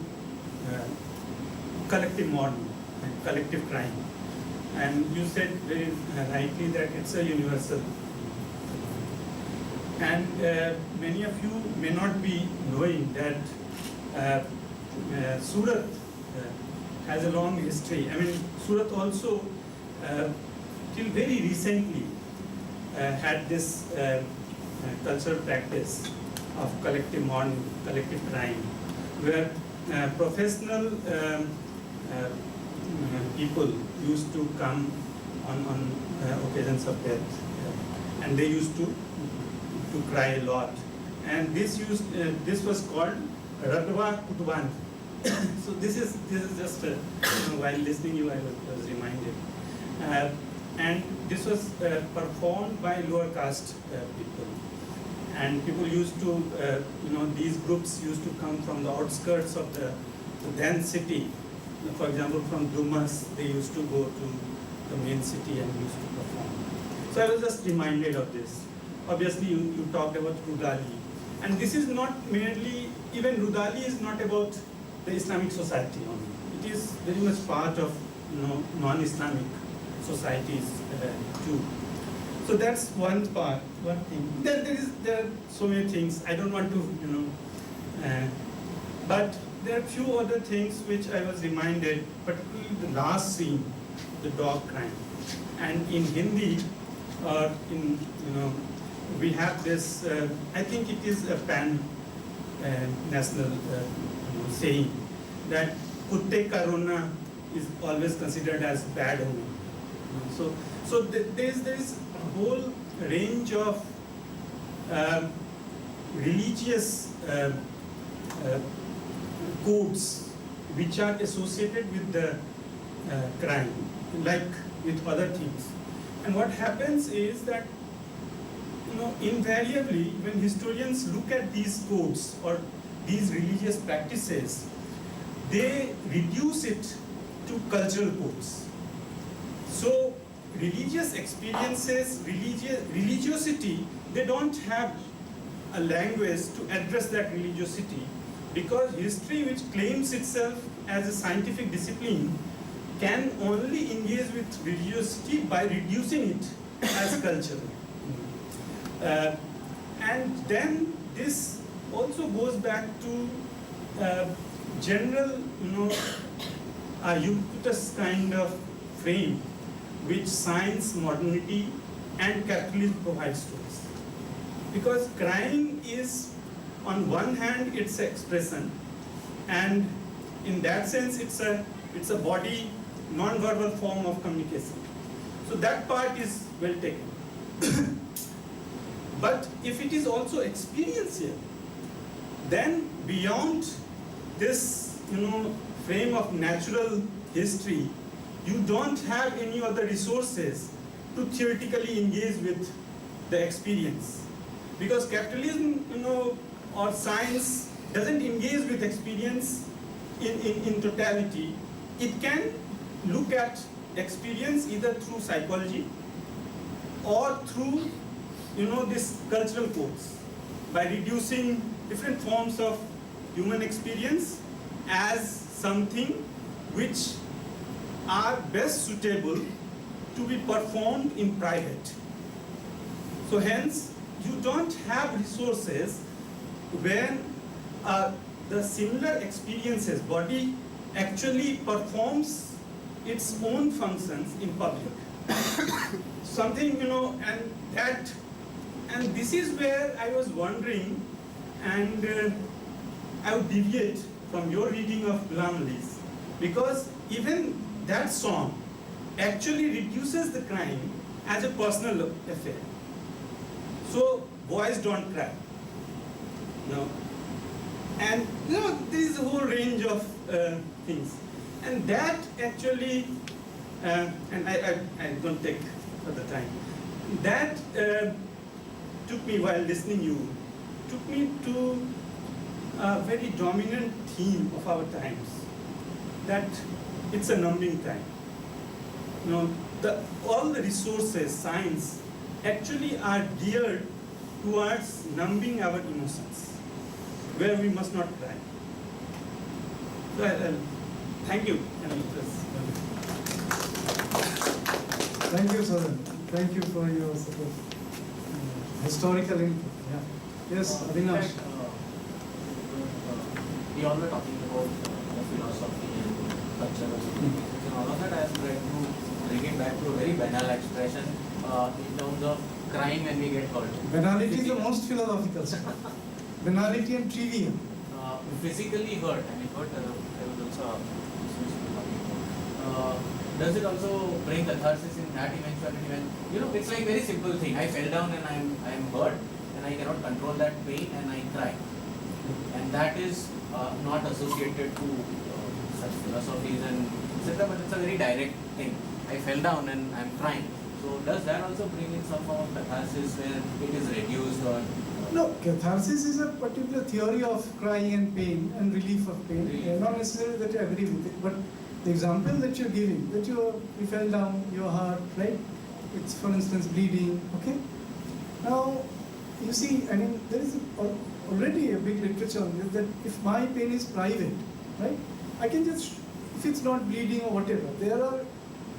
collective mourning and collective crime. And you said very rightly that it's a universal. And many of you may not be knowing that Surat has a long history. I mean, Surat also, till very recently, had this cultural practice of collective mourning, collective crime, where professional people used to come on occasions of death, and they used to cry a lot. And this was called Radwa Kutban. So this is just while listening you, I was reminded. And this was performed by lower caste people. And people used to, these groups used to come from the outskirts of the then city. For example, from Dumas, they used to go to the main city and used to perform. So I was just reminded of this. Obviously, you talked about Rudali. And this is not merely, even Rudali is not about the Islamic society only. It is very much part of non-Islamic societies too. So that's one part, one thing. There are so many things. I don't want to, but there are few other things which I was reminded, particularly the last scene, the dog crime. And in Hindi, we have this, I think it is a pan-national saying that Kutte Karuna is always considered as bad omen. So there is a whole range of religious codes which are associated with the crime, like with other things. And what happens is that, invariably, when historians look at these codes or these religious practices, they reduce it to cultural codes. So religious experiences, religiosity, they don't have a language to address that religiosity, because history, which claims itself as a scientific discipline, can only engage with religiosity by reducing it as cultural. And then this also goes back to general, ubiquitous kind of frame which science, modernity, and capitalism provides to us. Because crime is, on one hand, it's an expression, and in that sense, it's a body, non-verbal form of communication. So that part is well taken. But if it is also experiential, then beyond this, frame of natural history, you don't have any other resources to theoretically engage with the experience. Because capitalism, or science doesn't engage with experience in totality. It can look at experience either through psychology or through, this cultural codes, by reducing different forms of human experience as something which are best suitable to be performed in private. So hence, you don't have resources when the similar experiences, body actually performs its own functions in public. Something, and this is where I was wondering, and I would deviate from your reading of Gulam Ali's, because even that song actually reduces the crime as a personal affair. So boys don't cry. And there is a whole range of things. And that actually, and I don't take further time, that took me, while listening you, took me to a very dominant theme of our times, that it's a numbing time. All the resources, science, actually are geared towards numbing our emotions, where we must not cry. So, thank you. Thank you, sir. Thank you for your sort of historical input. Yeah. Yes, Avinash. We all were talking about the philosophy and culture. In all of that, I was trying to bring it back to a very banal expression in terms of crying when we get hurt. Banality is the most philosophical stuff. Banality and trivia. Physically hurt. I mean, hurt. I was also does it also bring catharsis in that eventuality when it's like very simple thing. I fell down and I'm hurt and I cannot control that pain and I cry, and that is not associated to such philosophies and etc. But it's a very direct thing. I fell down and I'm crying. So does that also bring in some form of catharsis where it is reduced or? No, catharsis is a particular theory of crying and pain and relief of pain. Not necessarily that I agree with it, but the example that you're giving, that you fell down, your heart, right? It's, for instance, bleeding, okay? Now, you see, I mean, there is already a big literature on this, that if my pain is private, right? I can just, if it's not bleeding or whatever, there are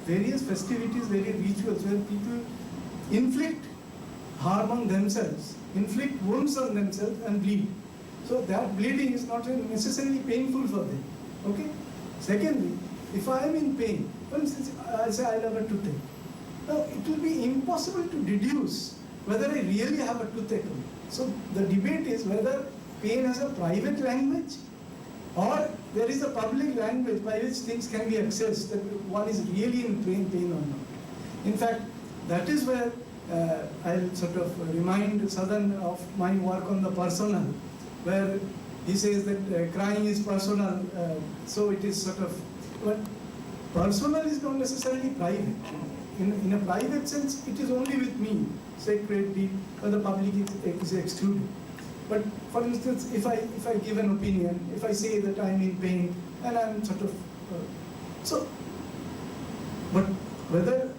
various festivities, various rituals where people inflict harm on themselves, inflict wounds on themselves and bleed. So that bleeding is not necessarily painful for them, okay? Secondly, if I am in pain, for instance, I say I have a toothache. Now, it will be impossible to deduce whether I really have a toothache or not. So the debate is whether pain has a private language or there is a public language by which things can be accessed, that one is really in pain or not. In fact, that is where I'll sort of remind Sadan of my work on the personal, where he says that crying is personal, so it is sort of, but personal is not necessarily private. In a private sense, it is only with me, sacred, deep, but the public is excluded. But for instance, if I give an opinion, if I say that I am in pain, and I am sort of, but whether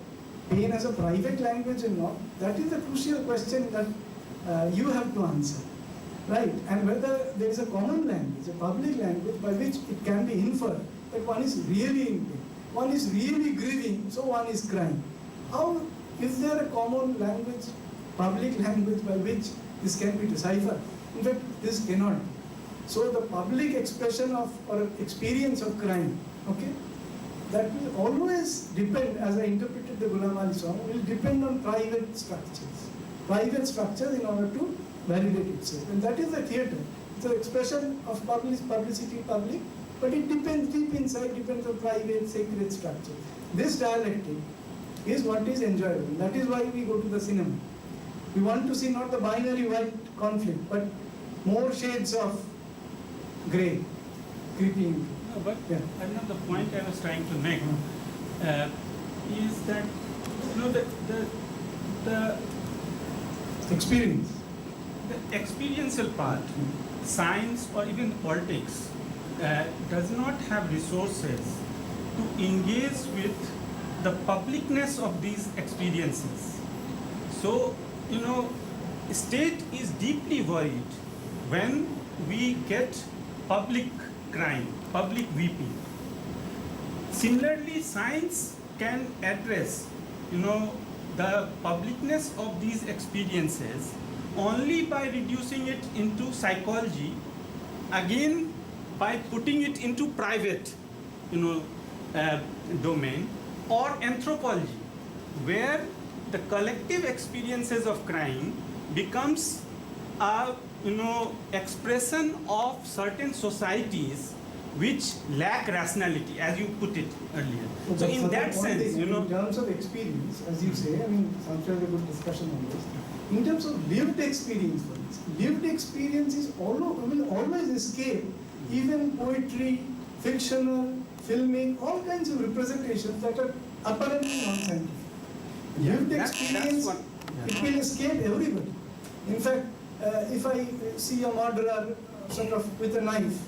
pain has a private language or not, that is the crucial question that you have to answer. Right, and whether there is a common language, a public language by which it can be inferred that one is really in pain, one is really grieving, so one is crying. How is there a common language, public language by which this can be deciphered? In fact, this cannot. So the public expression of or experience of crying, okay, that will always depend, as I interpreted the Gulam Ali song, will depend on private structures in order to validate itself, and that is the theatre. It's an expression of publicity, public, but it depends deep inside, depends on private, sacred structure. This dialectic is what is enjoyable. That is why we go to the cinema. We want to see not the binary white conflict, but more shades of grey creeping. No, but yeah. The point I was trying to make is that the Experience. the experiential part, science or even politics, does not have resources to engage with the publicness of these experiences. So, state is deeply worried when we get public crying, public weeping. Similarly, science can address, the publicness of these experiences only by reducing it into psychology, again by putting it into private, domain, or anthropology, where the collective experiences of crying becomes a expression of certain societies which lack rationality, as you put it earlier. So in that sense, in terms of experience, as you say, Sanjay had a good discussion on this. In terms of lived experience, for instance, lived experience is will always escape even poetry, fictional, filming, all kinds of representations that are apparently non-scientific. Lived experience, it will escape everybody. In fact, if I see a murderer sort of with a knife,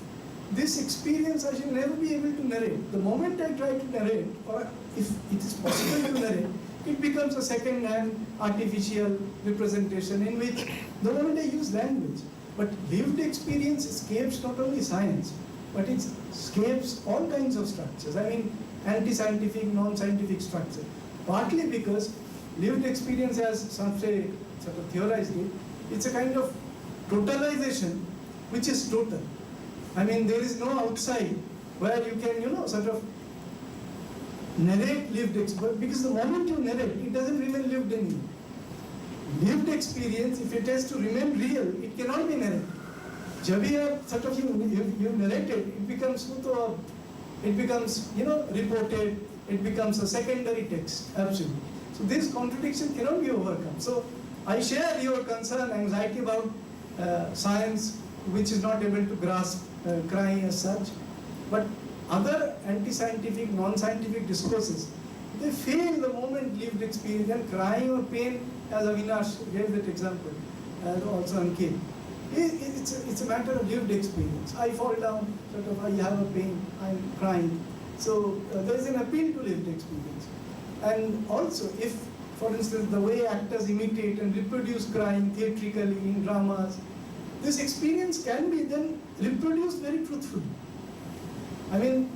this experience I shall never be able to narrate. The moment I try to narrate, or if it is possible to narrate, it becomes a second-hand artificial representation in which the moment I use language. But lived experience escapes not only science, but it escapes all kinds of structures. I mean, anti-scientific, non-scientific structure. Partly because lived experience, as some say, sort of theorized it, it's a kind of totalization which is total. I mean, there is no outside where you can, sort of narrate lived experience, because the moment you narrate, it doesn't remain lived anymore. Lived experience, if it has to remain real, it cannot be narrated. जब भी आप sort of you narrate it becomes reported, it becomes a secondary text, absolutely. So this contradiction cannot be overcome. So I share your concern, anxiety about science, which is not able to grasp crying as such, but other anti-scientific, non-scientific discourses, they fail the moment lived experience, and crying or pain, as Avinash gave that example, and also Ankit. It's a matter of lived experience. I fall down, sort of, I have a pain, I'm crying. So there is an appeal to lived experience. And also, if, for instance, the way actors imitate and reproduce crying theatrically in dramas, this experience can be then reproduced very truthfully. I mean,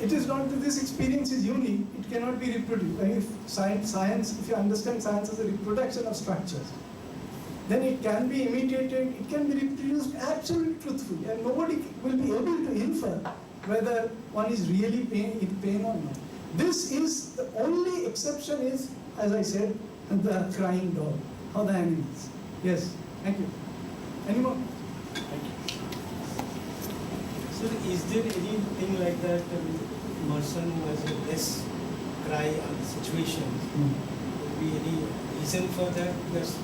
it is not that this experience is unique, it cannot be reproduced. I mean, if science, if you understand science as a reproduction of structures, then it can be imitated, it can be reproduced absolutely truthfully, and nobody will be able to infer whether one is really in pain or not. This is, the only exception is, as I said, the crying dog, or the animals. Yes, thank you. Any more? Thank you. Sir, is there anything like that with person who has a less cry on situations? Would be any reason for that? Because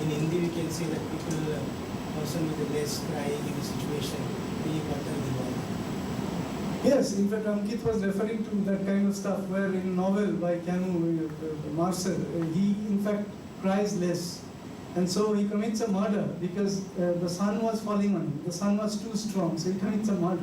in Hindi we can say that people, person with a less crying in a situation, really better than one. Yes, in fact, Ankit was referring to that kind of stuff where in novel by Camus, Marcel, he in fact cries less. And so he commits a murder because the sun was falling on him. The sun was too strong, so he commits a murder.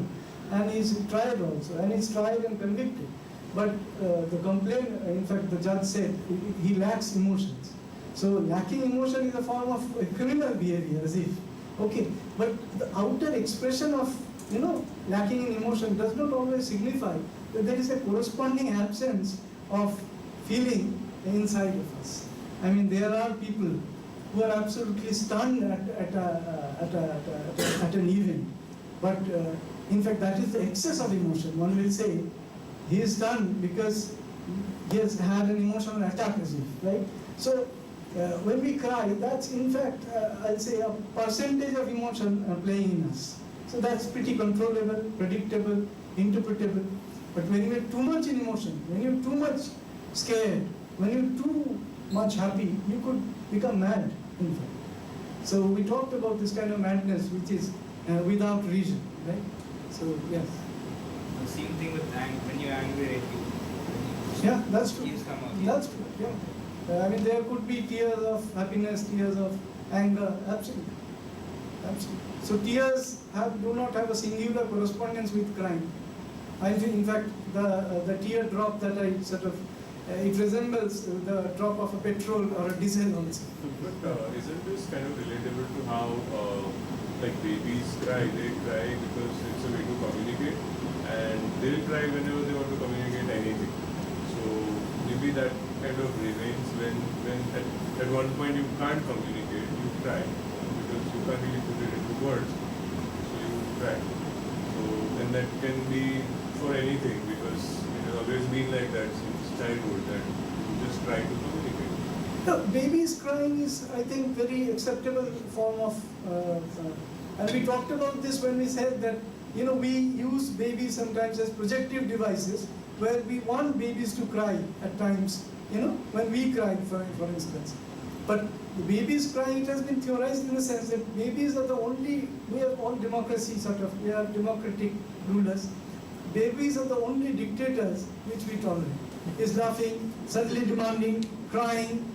And he's tried also, and he's tried and convicted. But the complaint, in fact, the judge said he lacks emotions. So lacking emotion is a form of criminal behavior, as if, okay. But the outer expression of, lacking in emotion does not always signify that there is a corresponding absence of feeling inside of us. I mean, there are people who are absolutely stunned at an event, but in fact that is the excess of emotion. One will say he is stunned because he has had an emotional attack, as if, right? So when we cry, that's in fact I'll say a percentage of emotion playing in us. So that's pretty controllable, predictable, interpretable. But when you are too much in emotion, when you're too much scared, when you're too much happy, you could become mad, in fact. So we talked about this kind of madness which is without reason, right? So, yes. The same thing with anger. When you're angry, Yeah, that's true. tears come out. That's true, yeah. I mean, there could be tears of happiness, tears of anger, absolutely. Absolutely. So tears do not have a singular correspondence with crime. I think, in fact, the tear drop that I sort of, it resembles the drop of a petrol or a diesel also. But isn't this kind of relatable to how like babies cry? They cry because it's a way to communicate, and they'll cry whenever they want to communicate anything. So maybe that kind of remains when at one point you can't communicate, you cry because you can't really put it into words. So you cry. So then that can be for anything, because it has always been like that since childhood, that you just try to communicate. No, babies crying is, I think, very acceptable form of, and we talked about this when we said that, we use babies sometimes as projective devices, where we want babies to cry at times, when we cry, for instance. But the babies crying, it has been theorized in the sense that babies are the only, we are all democracy sort of, we are democratic rulers. Babies are the only dictators which we tolerate. Is laughing, suddenly demanding, crying,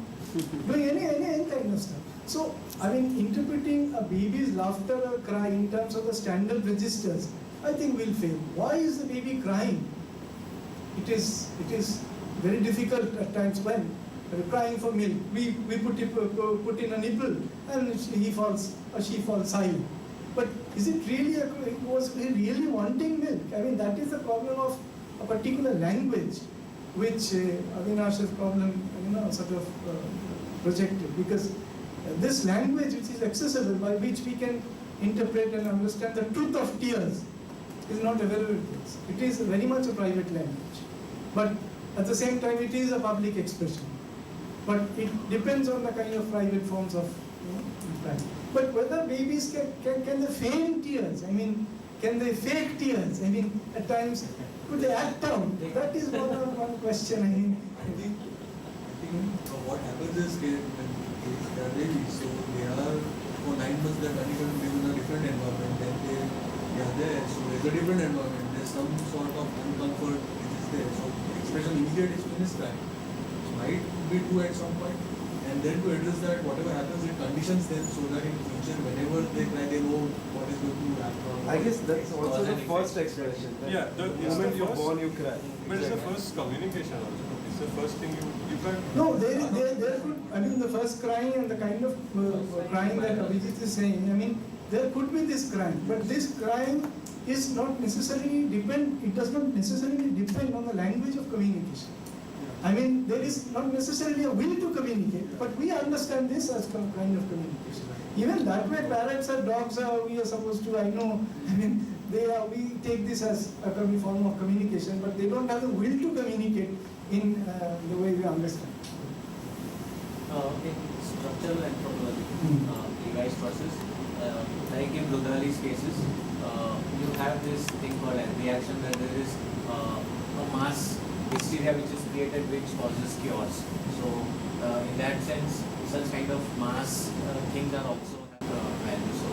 doing any kind of stuff. So, I mean, interpreting a baby's laughter or cry in terms of the standard registers, I think will fail. Why is the baby crying? It is very difficult at times when crying for milk. We put in a nipple and he falls or she falls silent. But is it really, was he really wanting milk? I mean, that is the problem of a particular language, which Avinash's problem, sort of projected. Because this language which is accessible, by which we can interpret and understand the truth of tears, is not available to us. It is very much a private language. But at the same time, it is a public expression. But it depends on the kind of private forms of practice. But whether babies can they feign tears? I mean, can they fake tears? I mean, at times, could they act out? That is one question. I think what happens is when they are babies, so they are for 9 months they are continuing to live in a different environment. Then they are there, so there's a different environment. There's some sort of uncomfort which is there. So expression, immediate expression is crying. It might be true at some point. And then to address that, whatever happens, it conditions them so that in future, whenever they cry, they know what is going to happen. I guess that's also the first expression. Yeah, the moment you're born, you cry. But it's the first communication also. It's the first thing you can't. No, there could, I mean, the first crying and the kind of crying that Abhijit is saying, I mean, there could be this crying, but this crying is not necessarily it does not necessarily depend on the language of communication. I mean, there is not necessarily a will to communicate, but we understand this as some kind of communication. Even that way, parrots or dogs we are supposed to, I mean, we take this as a form of communication, but they don't have the will to communicate in the way we understand. In structural anthropology, Levi's process, like in Gulam cases, you have this thing called a reaction where there is a mass hysteria which is created which causes chaos. So in that sense, such kind of mass things are also value. So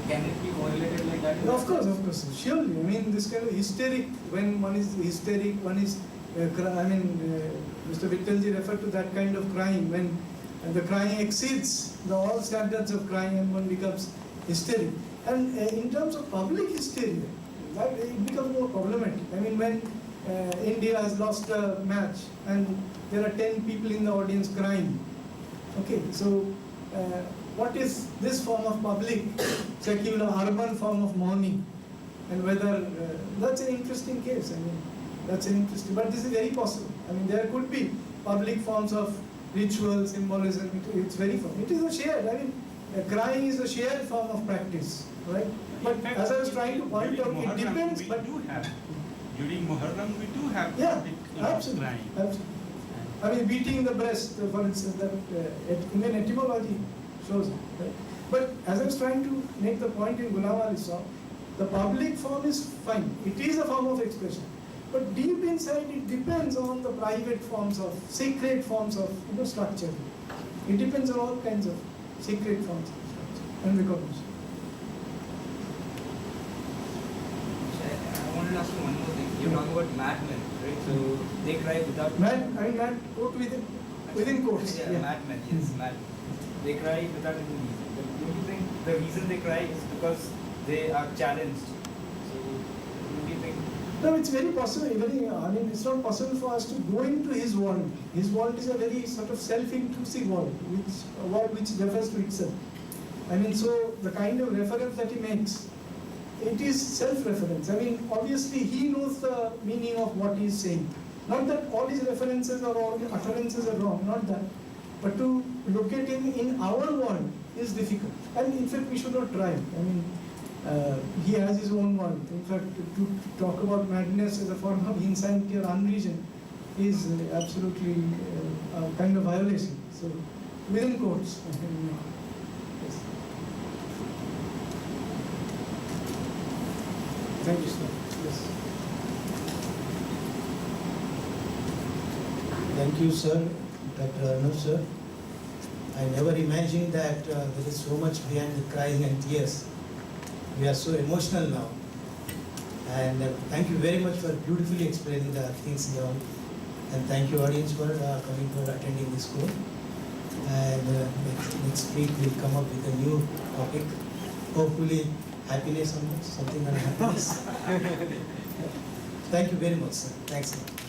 can it be correlated like that? Of course, surely. I mean, this kind of hysteric, when one is hysteric, one is, Mr. Vittalji referred to that kind of crying, when the crying exceeds all standards of crying and one becomes hysteric. And in terms of public hysteria, it becomes more problematic. I mean, when India has lost a match and there are 10 people in the audience crying. Okay, so what is this form of public, secular, urban form of mourning? And whether, that's an interesting case. I mean, that's an interesting, but this is very possible. I mean, there could be public forms of ritual, symbolism, it's very fun. It is a shared, I mean, crying is a shared form of practice, right? But as I was trying to point out, it depends, but during Muharram, we do have absolutely, crying. absolutely. I mean, beating the breast, for instance, that even etymology shows it. Right? But as I was trying to make the point in Gulam Ali song, the public form is fine. It is a form of expression. But deep inside, it depends on the private forms of, sacred forms of structure. It depends on all kinds of sacred forms of structure and recognition. I wanted to ask you one more thing. You're talking about madmen, right? So they cry without. Mad quote within quotes. Yeah, madmen, yes, madmen. They cry without any reason. But don't you think the reason they cry is because they are challenged? So don't you think? No, it's very possible. I mean, it's not possible for us to go into his world. His world is a very sort of self-inclusive world, which refers to itself. I mean, so the kind of reference that he makes, it is self-reference. I mean, obviously he knows the meaning of what he is saying. Not that all his references or all the utterances are wrong, not that. But to locate him in our world is difficult. And in fact, we should not try. I mean, he has his own world. In fact, to talk about madness as a form of insanity or unreason is absolutely a kind of violation. So, within quotes. Yes. Thank you, sir. Yes. Thank you, sir, Dr. Arnab, sir. I never imagined that there is so much behind the crying and tears. We are so emotional now. And thank you very much for beautifully explaining the things down. And thank you, audience, for coming for attending this course. And next week we'll come up with a new topic. Hopefully, happiness or something on happiness. Thank you very much, sir. Thanks a lot.